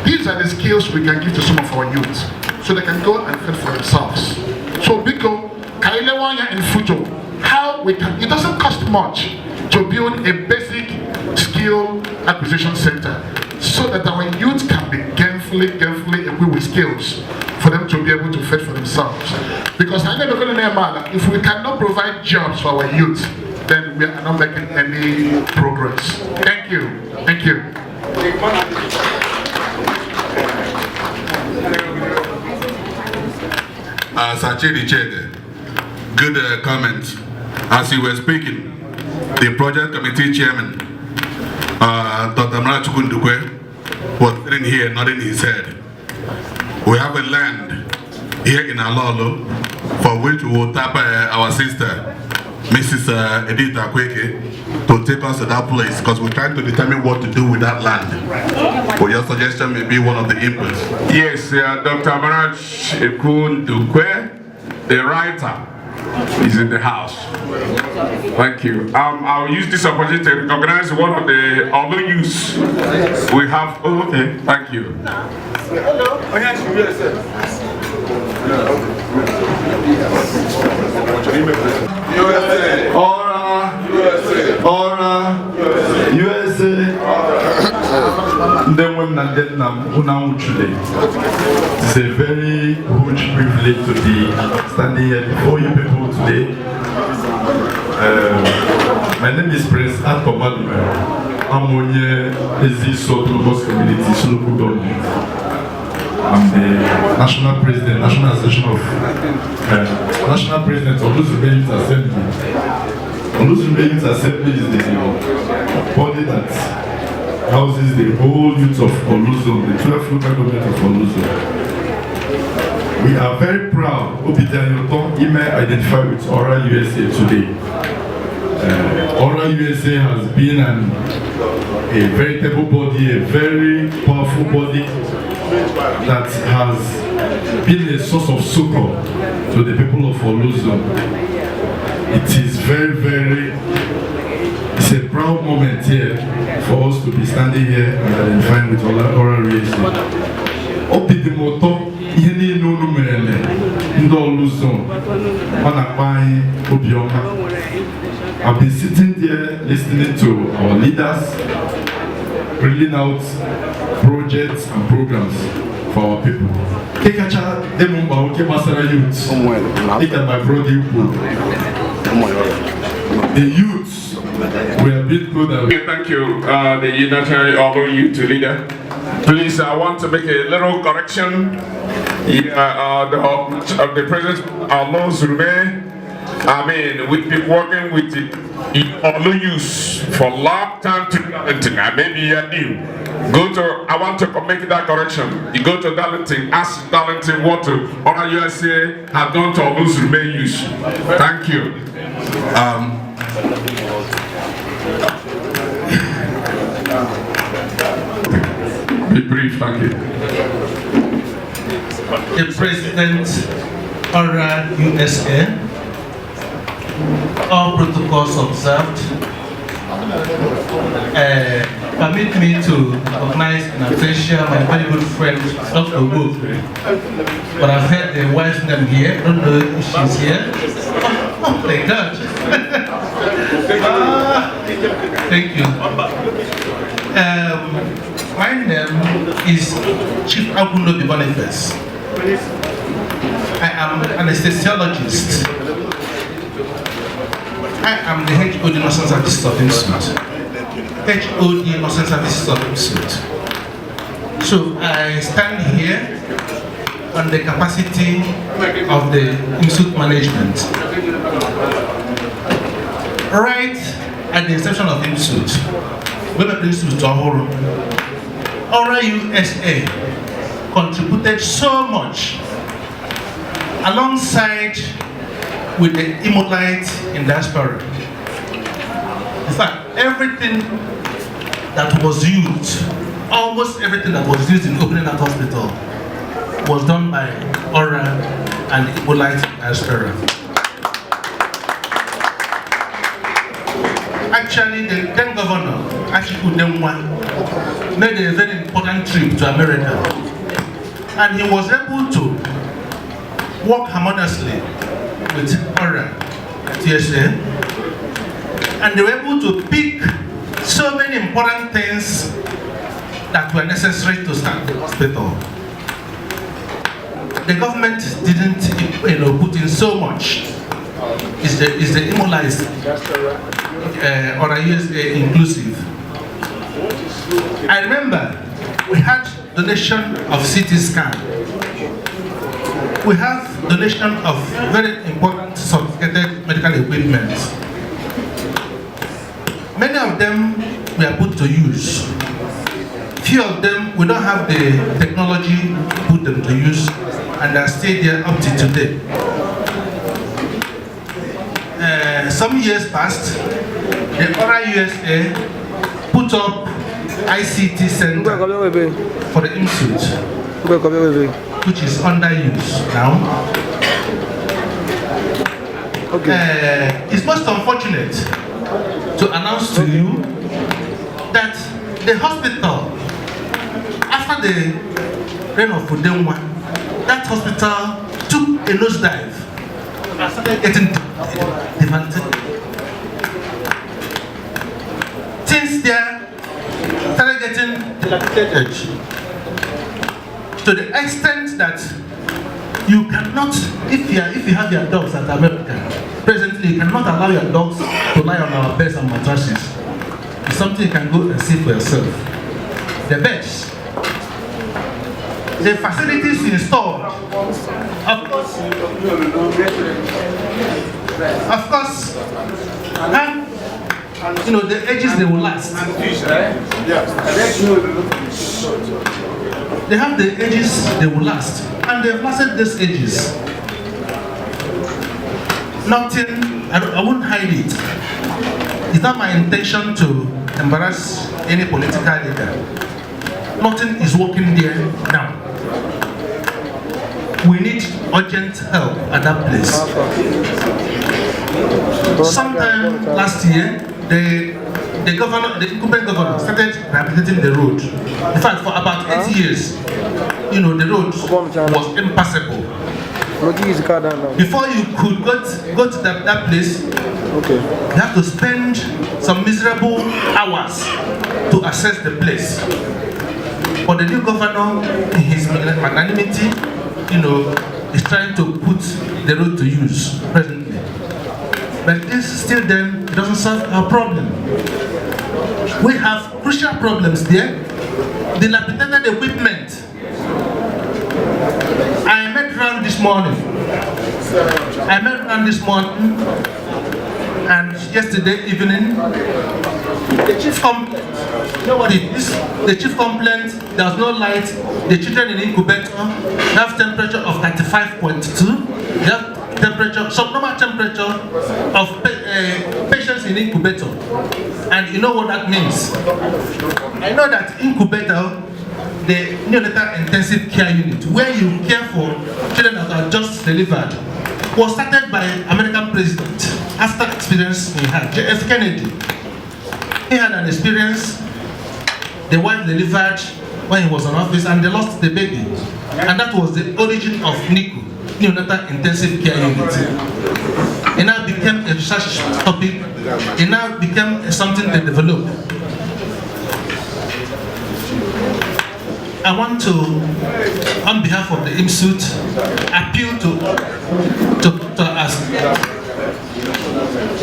These are the skills we can give to some of our youth so they can go and fend for themselves. So because Kailewanya in Futo, how we can, it doesn't cost much to build a basic skill acquisition center so that our youth can be gainfully equipped with skills for them to be able to fend for themselves. Because I never going to if we cannot provide jobs for our youth, then we are not making any progress. Thank you. Thank you. Sachiri Chege, good comment. As you were speaking, the project committee chairman, Dr. Mara Chukundukwe, was sitting here nodding his head. We have a land here in Alolo for which we will tap our sister, Mrs. Edita Kweke, to take us to that place because we're trying to determine what to do with that land. But your suggestion may be one of the inputs. Yes, Dr. Maraj Ekundukwe, the writer, is in the house. Thank you. I'll use this opportunity to recognize one of the other youths we have. Oh, okay, thank you. Hello. USA. Ora. USA. Ora. USA. Then when today, it's a very huge privilege to be standing here before you people today. My name is Prince Atkomaduma. Ammonia is this sort of community, local government. I'm the national president, national association of national president of Oluzumbe Youth Assembly. Oluzumbe Youth Assembly is the body that houses the whole youth of Oluzumbe, the 12 local government of Oluzumbe. We are very proud Obidianoton identified with Ora USA today. Ora USA has been a veritable body, a very powerful body that has been a source of succor to the people of Oluzumbe. It is it's a proud moment here for us to be standing here and identifying with Ora USA. Obidianoton ihe niile unu merele ndị Oluzumbe ọ na-akpa anyị obiọma. I've been sitting there listening to our leaders rolling out projects and programs for our people. Kekacha demumba oke masara youth. Ika my brother Igbo. The youths were being good. Okay, thank you, the United Oro Youth Leader. Please, I want to make a little correction. The President Oluzumbe, I mean, we've been working with the Olu youth for a long time to Darlington. Maybe you're new. I want to make that correction. You go to Darlington, ask Darlington what Ora USA have done to Oluzumbe youth. Thank you. Be brief, thank you. The President, Ora USA, all protocols observed. Permit me to recognize and appreciate my very good friend, Dr. Wu. But I've heard the wife's name here. I don't know if she's here. Oh, thank God. Thank you. My name is Chief Agunobi Boniface. I am an anesthesiologist. I am the HOD Nursing Services of Institute. HOD Nursing Services of Institute. So I stand here on the capacity of the Institute management. Right at the inception of Institute, we were the Institute to Ora USA contributed so much alongside with the Imolite in diaspora. In fact, everything that was used, almost everything that was used in opening that hospital was done by Ora and Imolite in diaspora. Actually, the then governor, Achiku Demwa, made a very important trip to America. And he was able to work harmoniously with Ora at TSA. And they were able to pick so many important things that were necessary to start the hospital. The government didn't put in so much. Is the immobilized Ora USA inclusive? I remember we had donation of CT scan. We have donation of very important sophisticated medical equipment. Many of them we are put to use. Few of them we don't have the technology to put them to use, and they stay there up to today. Some years past, the Ora USA put up ICT center for the institute, which is under use now. It's most unfortunate to announce to you that the hospital, after the reign of Udemwa, that hospital took a nosedive and started getting devastated. Things there started getting dilapidated to the extent that you cannot, if you have your dogs at America, presently you cannot allow your dogs to lie on our beds and mattresses. is something you can go and see for yourself. The beds, the facilities installed, of course, and you know, the edges they will last. They have the edges they will last, and they've lasted these edges. Nothing, I won't hide it. It's not my intention to embarrass any political leader. Nothing is working there now. We need urgent help at that place. Sometime last year, the incumbent governor started rehabilitating the road. In fact, for about 8 years, you know, the road was impassable. Before you could go to that place, you have to spend some miserable hours to access the place. But the new governor, in his magnanimity, you know, is trying to put the road to use presently. But this still then doesn't solve our problem. We have crucial problems there. Dilapidated equipment. I met around this morning. And yesterday evening, the chief complaint, you know what it is? The chief complaint, there's no light, the children in incubator have temperature of 35.2, they have temperature, subnormal temperature of patients in incubator. And you know what that means? I know that incubator, the neonatal intensive care unit, where you care for children that are just delivered, was started by American president after experience he had. J.F. Kennedy. He had an experience, the wife delivered when he was in office and they lost the baby. And that was the origin of NICU, Neonatal Intensive Care Unit. It now became a research topic, it now became something they developed. I want to, on behalf of the IMSUT, appeal to us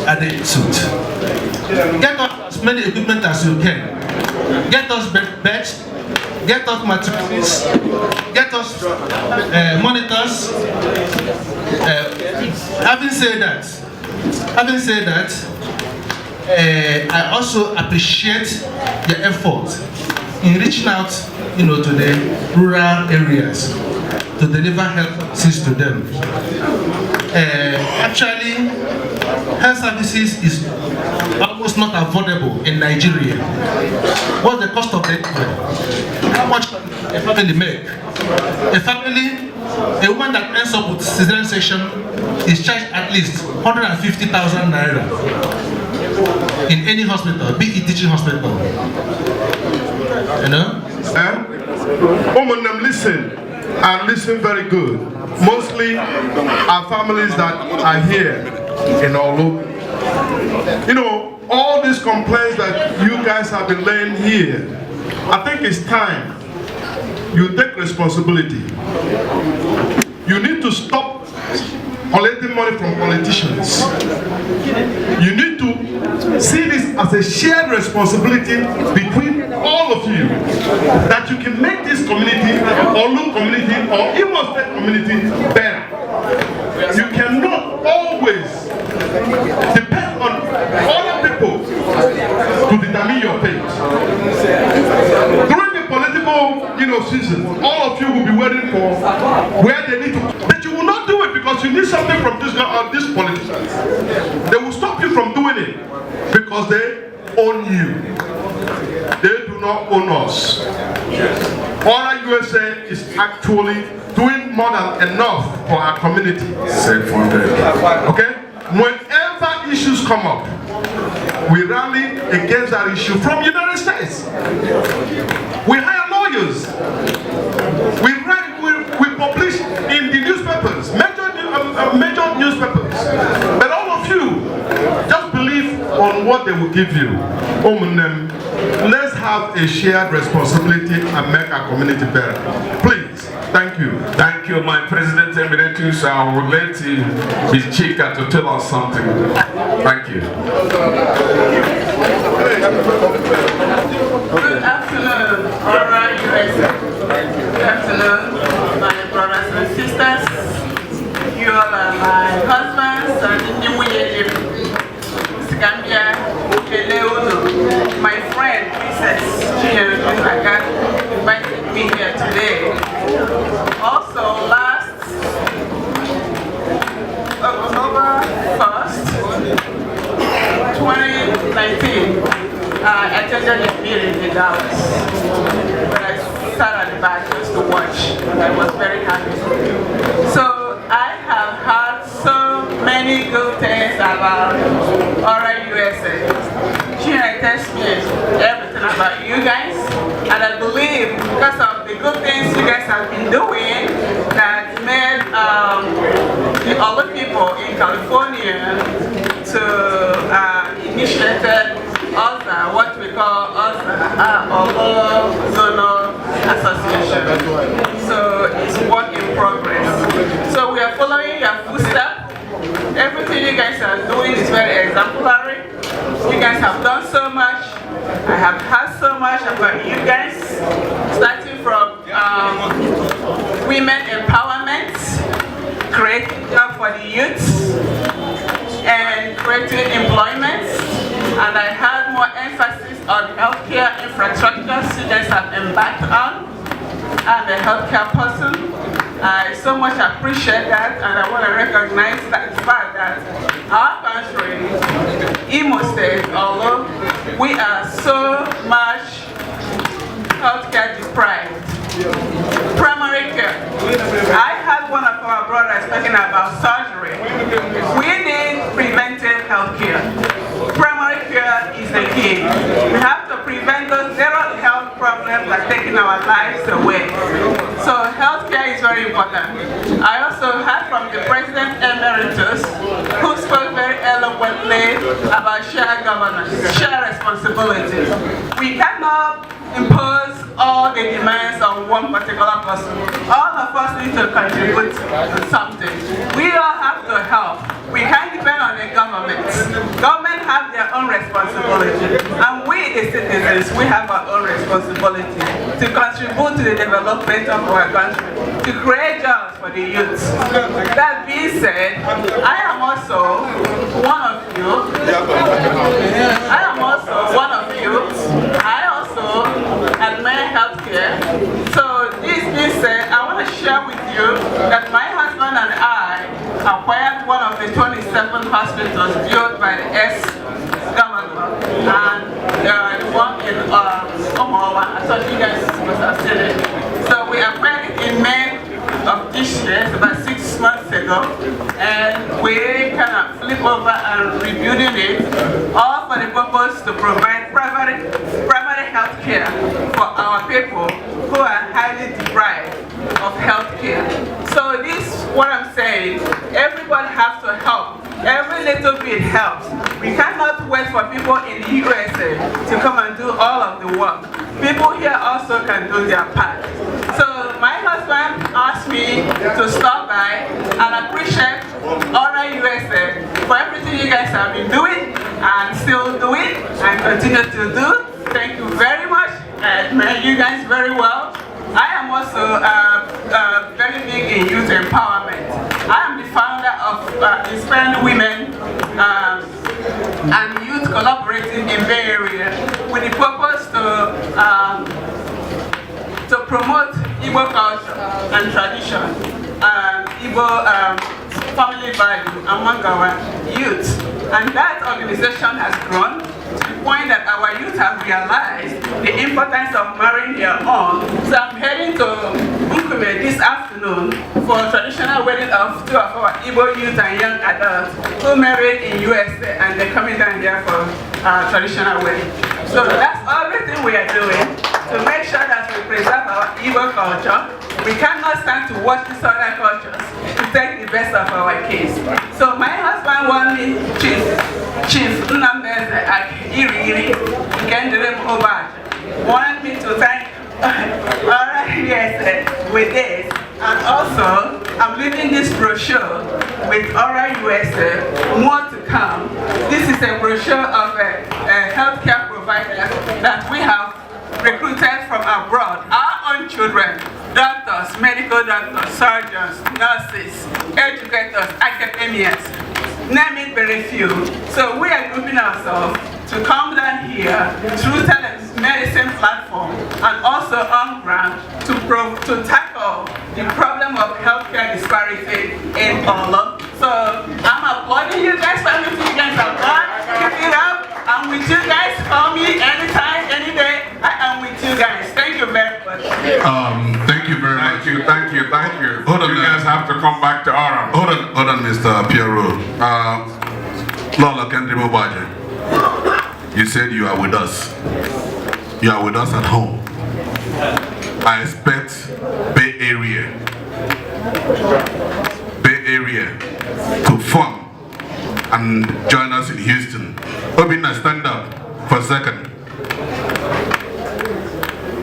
at the IMSUT. Get us as many equipment as you can. Get us beds, get us materials, get us monitors. Having said that, I also appreciate the effort in reaching out, you know, to the rural areas to deliver health services to them. Actually, health services is almost not affordable in Nigeria. What's the cost of the How much can a family make? A woman that ends up with cesarean section is charged at least 150,000 naira in any hospital, be it teaching hospital. You know? Listen, and listen very good. Mostly our families that are here in Olu. You know, all these complaints that you guys have been laying here, I think it's time you take responsibility. You need to stop collecting money from politicians. You need to see this as a shared responsibility between all of you, that you can make this community, Olu community, or Imo State community better. You cannot always depend on other people to determine your fate. During the political, season, all of you will be waiting for where they need to. But you will not do it because you need something from these politicians. They will stop you from doing it because they own you. They do not own us. Orausa USA is actually doing more than enough for our community. Okay? Whenever issues come up, we rally against that issue from United States. We hire lawyers. We publish in the newspapers, major newspapers. But all of you, just believe on what they will give you. Let's have a shared responsibility and make our community better. Please. Thank you. Thank you, my President Emeritus. I will let Ms. Chika to tell us something. Thank you. Good afternoon, Ora USA. Good afternoon, my brothers and sisters. You all are my husbands and Gambia, my friend, Princess Chinyere invited me here today. Also, last October 1st, 2019, I attended a meeting in Dallas. But I sat at the back just to watch. I was very happy. So I have heard so many good things about Ora USA. She tells me everything about you guys, and I believe because of the good things you guys have been doing that made the other people in California to initiate OSA, what we call OSA, Olo Zonal Association. So it's work in progress. So we are following your footsteps. Everything you guys are doing is very exemplary. You guys have done so much. I have heard so much about you guys, starting from women empowerment, creating jobs for the youth, and creating employment. And I had more emphasis on healthcare infrastructure students have embarked on. I'm a healthcare person. I so much appreciate that, and I want to recognize that fact that our country, Imo State, although we are so much healthcare deprived. Primary care. I had one of our brothers talking about surgery. We need preventive healthcare. Primary care is the key. We have to prevent those zero health problems that are taking our lives away. So healthcare is very important. I also heard from the President Emeritus, who spoke very eloquently about shared governance, shared responsibility. We cannot impose all the demands on one particular person. All of us need to contribute to something. We all have to help. We can't depend on the government. Government have their own responsibility, and we, the citizens, we have our own responsibility to contribute to the development of our country, to create jobs for the youth. That being said, I am also one of you. I also admire healthcare. So this being said, I want to share with you that my husband and I acquired one of the 27 hospitals built by the ex-governor, and the one in Omawa. I thought you guys must have seen it. So we acquired it in May of this year, about 6 months ago, and we kind of flip over and rebuilding it, all for the purpose to provide primary health care for our people who are highly deprived of health care. So this is what I'm saying, everybody has to help. Every little bit helps. We cannot wait for people in the USA to come and do all of the work. People here also can do their part. So my husband asked me to stop by and appreciate Ora USA for everything you guys have been doing and still doing and continue to do. Thank you very much. I admire you guys very well. I am also very big in youth empowerment. I am the founder of Inspiring Women and Youth Collaborative in Bay Area with the purpose to promote Igbo culture and tradition, Igbo family value among our youth. And that organization has grown to the point that our youth have realized the importance of marrying their own. So I'm heading to Nkume this afternoon for a traditional wedding of 2 of our Igbo youth and young adults who married in USA, and they're coming down here for traditional wedding. So that's everything we are doing to make sure that we preserve our Igbo culture. We cannot stand to watch these other cultures to take the best of our kids. So my husband wanted me, Chief Nnamdi Iri wanted me to thank Ora USA with this. And also, I'm leaving this brochure with Ora USA, more to come. This is a brochure of a healthcare provider providers that we have recruited from abroad, our own children, doctors, medical doctors, surgeons, nurses, educators, academians, name it very few. So we are grouping ourselves to come down here through telemedicine platform and also on ground to tackle the problem of healthcare disparity in Olo. So I'm applauding you guys for everything you guys have done. Keep it up. I'm with you guys. Call me anytime, any day. I am with you guys. Thank you very much. Thank you very much. Thank you. Hold on, you guys have to come back to Orausa. Hold on, Mr. Piero. Lola Kendribo Baje, you said you are with us. You are with us at home. I expect Bay Area to form and join us in Houston. Obina, stand up for a second.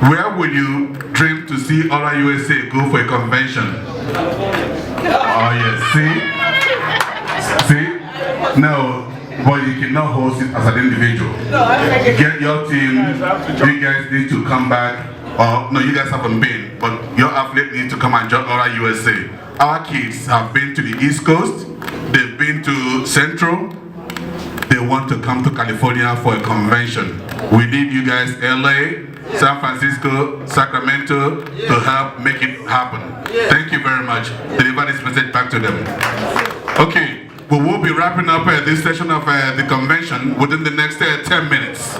Where would you dream to see Orausa go for a convention? Oh yes, see? No, but you cannot host it as an individual. Get your team, you guys need to come back. No, you guys haven't been, but your athlete needs to come and join Orausa. Our kids have been to the East Coast, they've been to Central, they want to come to California for a convention. We need you guys, LA, San Francisco, Sacramento, to help make it happen. Thank you very much. Deliver this message back to them. Okay. We will be wrapping up this session of the convention within the next 10 minutes.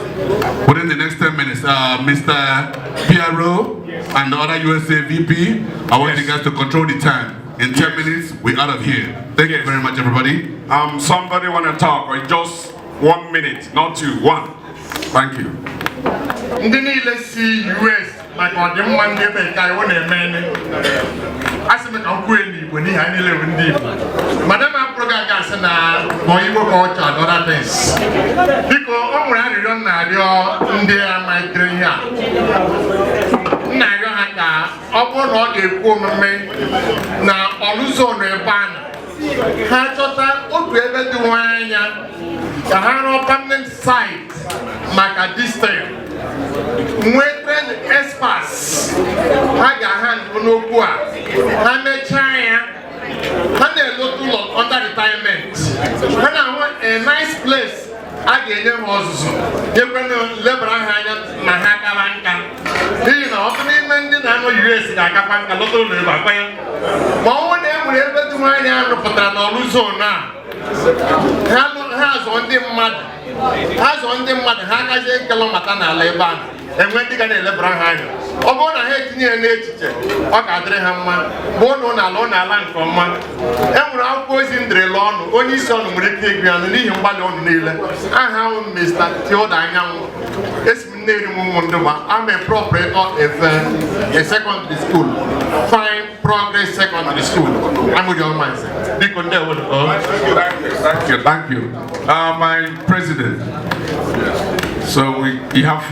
Within the next 10 minutes, Mr. Piero and the Orausa VP, I want you guys to control the time. In 10 minutes, we're out of here. Thank you very much, everybody. Somebody want to talk, or just 1 minute, not 2, 1. Thank you. Let's see US, like on the Monday, I want a man. I said, I'm going when he had 11 days. Madam, I'm programming as an Moibo culture and other things. Because I'm ready to run there, my train here. Now, upon all the woman, now, Orausa ban. Hachota, what we ever do, the Hano permanent site, like at this time. Mwetren experts, Haga hand Unokua, Hane China, Hane Lotulo under retirement. When I want a nice place, I get them also. You're going to Lebron Hana, Mahakalanka. You know, opening men didn't know US, like a little Lebron. But when they were able to find out the Orausa now, has on the mud. Has on the mud, Hakajan Kalamatana Leban, and when they got a Lebron Hana. Obona head near nature, Okadrehama, Bono Alona land from one. And without poison the lawn, only son will take me and leave him by on Nila. I have Mr. Theodine. It's I'm a proprietor of a secondary school. Fine Progress Secondary School. I'm with your mindset. Thank you. My president. So we have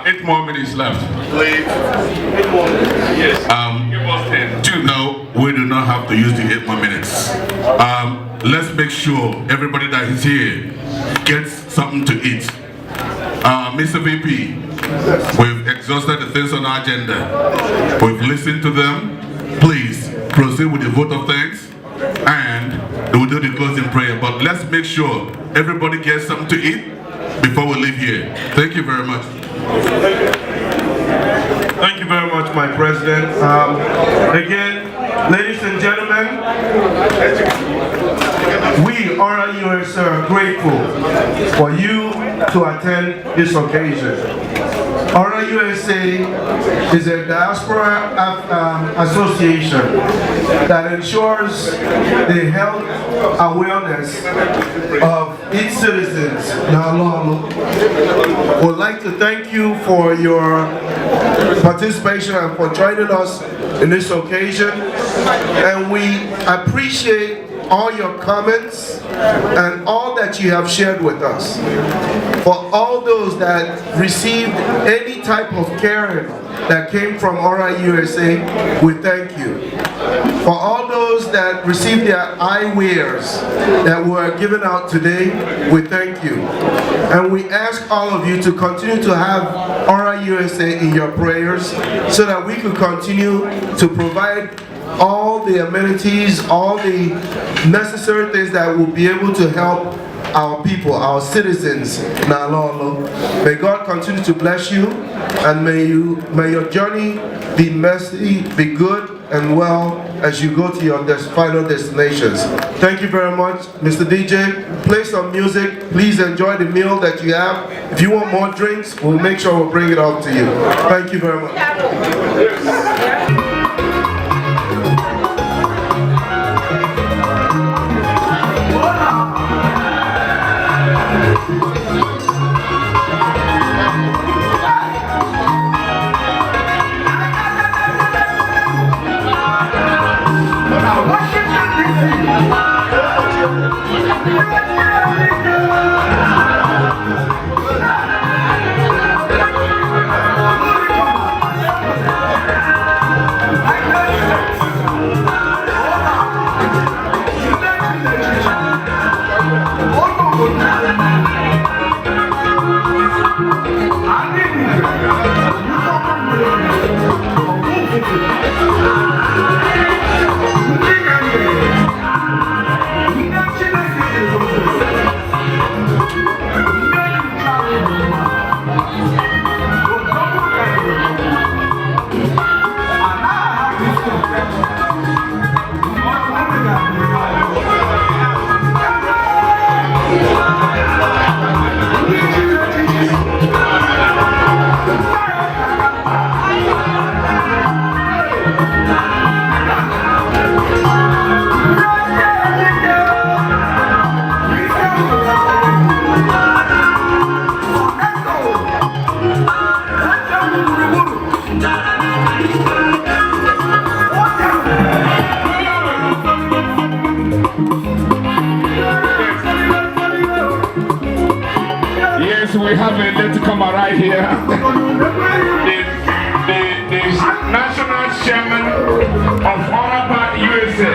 8 more minutes left. Please. 8 more minutes. Yes. Give us 10. No, we do not have to use the 8 more minutes. Let's make sure everybody that is here gets something to eat. Mr. VP, we've exhausted the things on our agenda. We've listened to them. Please proceed with the vote of thanks and we'll do the closing prayer. But let's make sure everybody gets something to eat before we leave here. Thank you very much. Thank you very much, my president. Again, ladies and gentlemen, we Orausa are grateful for you to attend this occasion. Orausa is a diaspora association that ensures the health awareness of its citizens. We'd like to thank you for your participation and for joining us in this occasion, and we appreciate all your comments and all that you have shared with us. For all those that received any type of care that came from Orausa, we thank you. For all those that received their eyewears that were given out today, we thank you. And we ask all of you to continue to have Orausa in your prayers so that we could continue to provide all the amenities, all the necessary things that will be able to help our people, our citizens, Nalolo. May God continue to bless you, and may your journey be messy, be good and well as you go to your final destinations. Thank you very much, Mr. DJ. Play some music. Please enjoy the meal that you have. If you want more drinks, we'll make sure we'll bring it out to you. Thank you very much. We have a newcomer right here. The national chairman of Orausa, USA,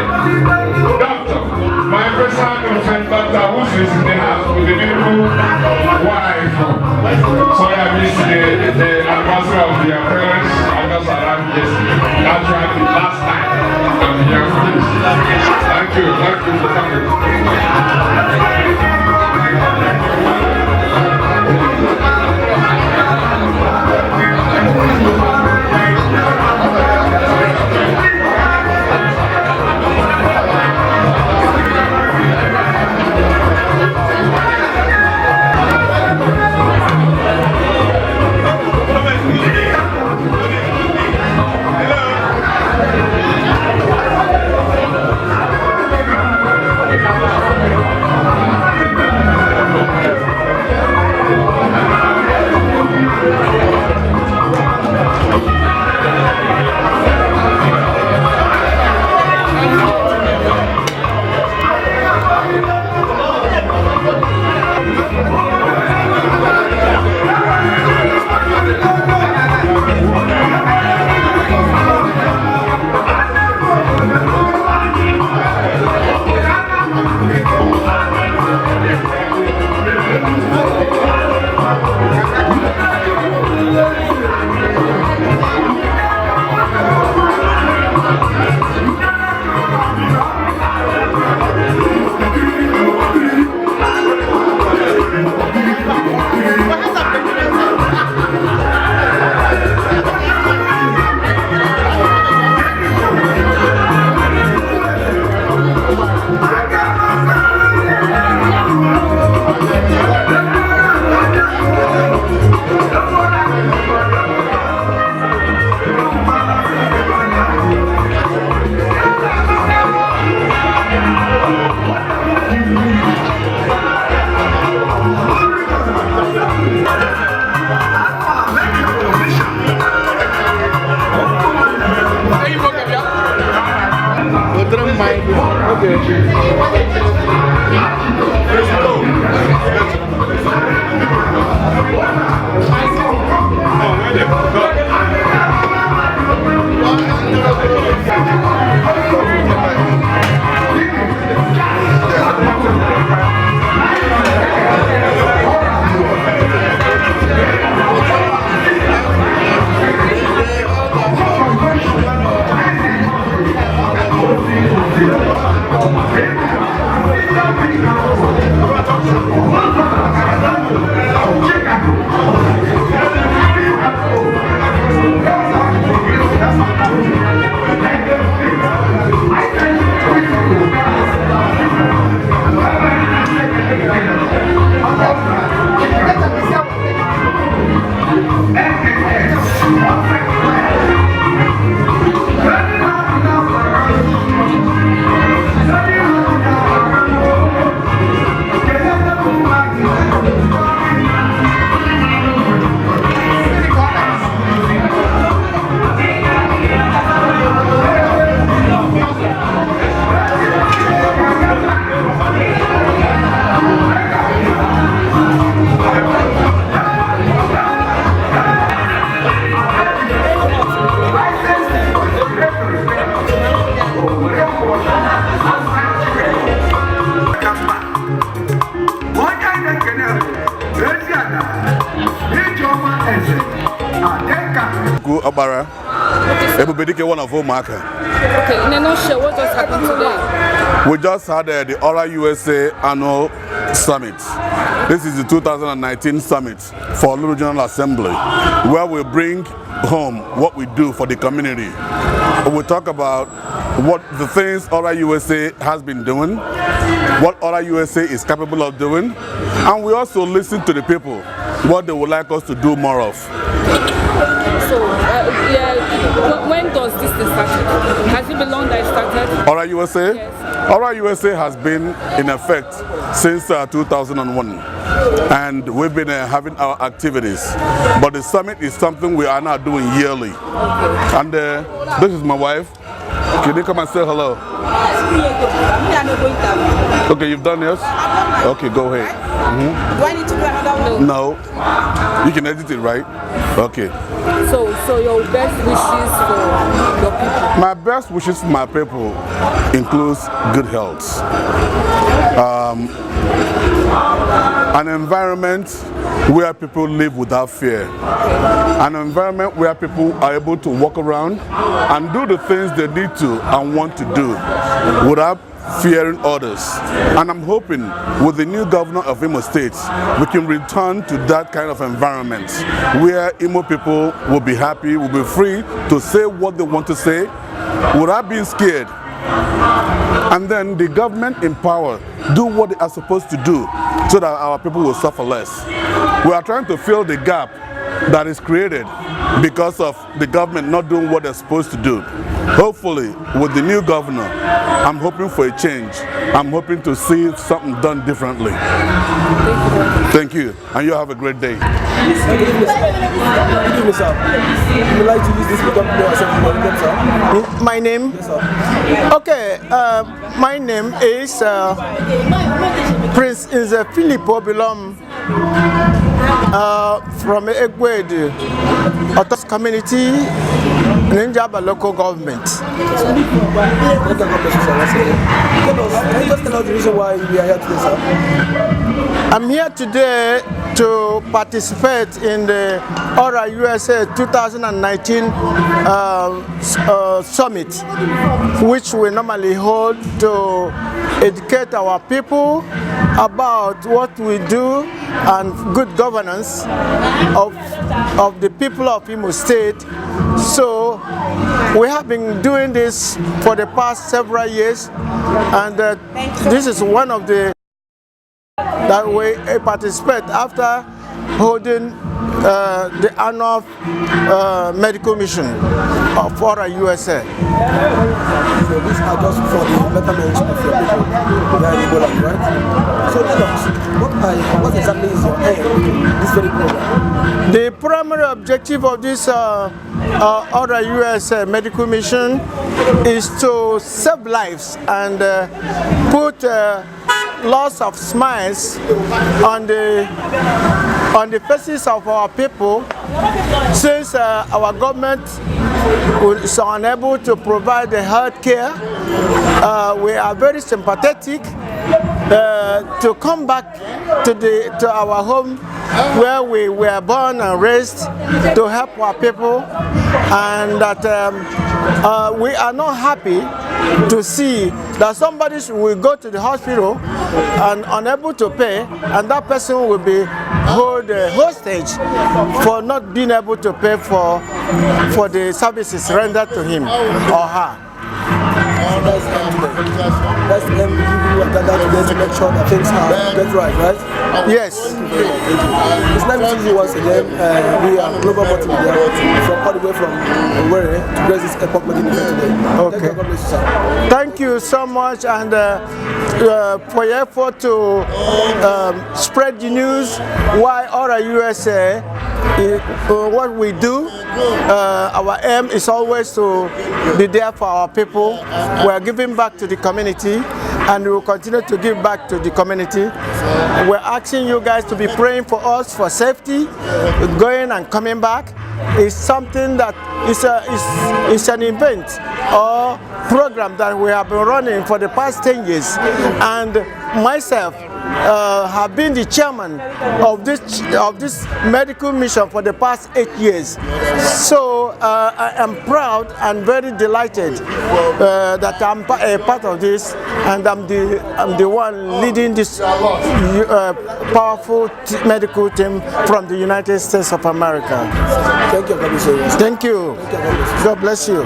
Doctor, my personal friend, Doctor, who is in the house with the beautiful wife. Sorry, I missed the anniversary of their parents. I just arrived yesterday. That's right, last night. I'm here for this. Thank you for coming. Okay. Obara. Everybody one of Omaka. Okay, in a nutshell, what just happened today? We just had the Orausa annual summit. This is the 2019 summit for Lulu General Assembly, where we bring home what we do for the community. We talk about what the things Orausa has been doing, what Orausa is capable of doing, and we also listen to the people, what they would like us to do more of. So, when does this start? Has it been long that it started? Orausa? Yes. Orausa has been in effect since 2001, and we've been having our activities. But the summit is something we are now doing yearly. Okay. And this is my wife. Can you come and say hello? Okay, you've done yours? Okay, go ahead. Do I need to do another one? No. You can edit it, right? Okay. So your best wishes for your people? My best wishes for my people includes good health. An environment where people live without fear. An environment where people are able to walk around and do the things they need to and want to do without fearing others. And I'm hoping with the new governor of Imo State, we can return to that kind of environment where Imo people will be happy, will be free to say what they want to say without being scared. And then the government in power do what they are supposed to do so that our people will suffer less. We are trying to fill the gap that is created because of the government not doing what they're supposed to do. Hopefully, with the new governor, I'm hoping for a change. I'm hoping to see something done differently. Thank you, and you have a great day. Good evening, sir. Would you like to use this sir? My name? Yes, sir. Okay, my name is Prince Filippo Bilom from Egwede, Otos community, Ninjaba local government. Can you just tell us the reason why we are here today, sir? I'm here today to participate in the Orausa 2019 summit, which we normally hold to educate our people about what we do and good governance of the people of Imo State. So we have been doing this for the past several years, and this is one of the that we participate after holding the annual medical mission of Orausa. So these are just for the betterment of your people that is Ebola, right? So tell us, what exactly is your aim in this very program? The primary objective of this Orausa medical mission is to save lives and put lots of smiles on the faces of our people, since our government is unable to provide the health care. We are very sympathetic to come back to our home where we were born and raised, to help our people, and that we are not happy to see that somebody will go to the hospital and unable to pay, and that person will be held hostage for not being able to pay for the services rendered to him or her. That's them you are gathered together to make sure that things are get right, right? Yes. It's not easy once again. We are global multimedia from all the way from Owerri to grace this epoch making event today. Okay. Thank you so much, and for your effort to spread the news why Orausa what we do. Our aim is always to be there for our people. We are giving back to the community, and we will continue to give back to the community. We're asking you guys to be praying for us for safety, going and coming back. Is something that is an event or program that we have been running for the past 10 years, and myself have been the chairman of this medical mission for the past 8 years. So I am proud and very delighted that I'm a part of this, and I'm the one leading this powerful medical team from the United States of America. Thank you. Thank you. God bless you.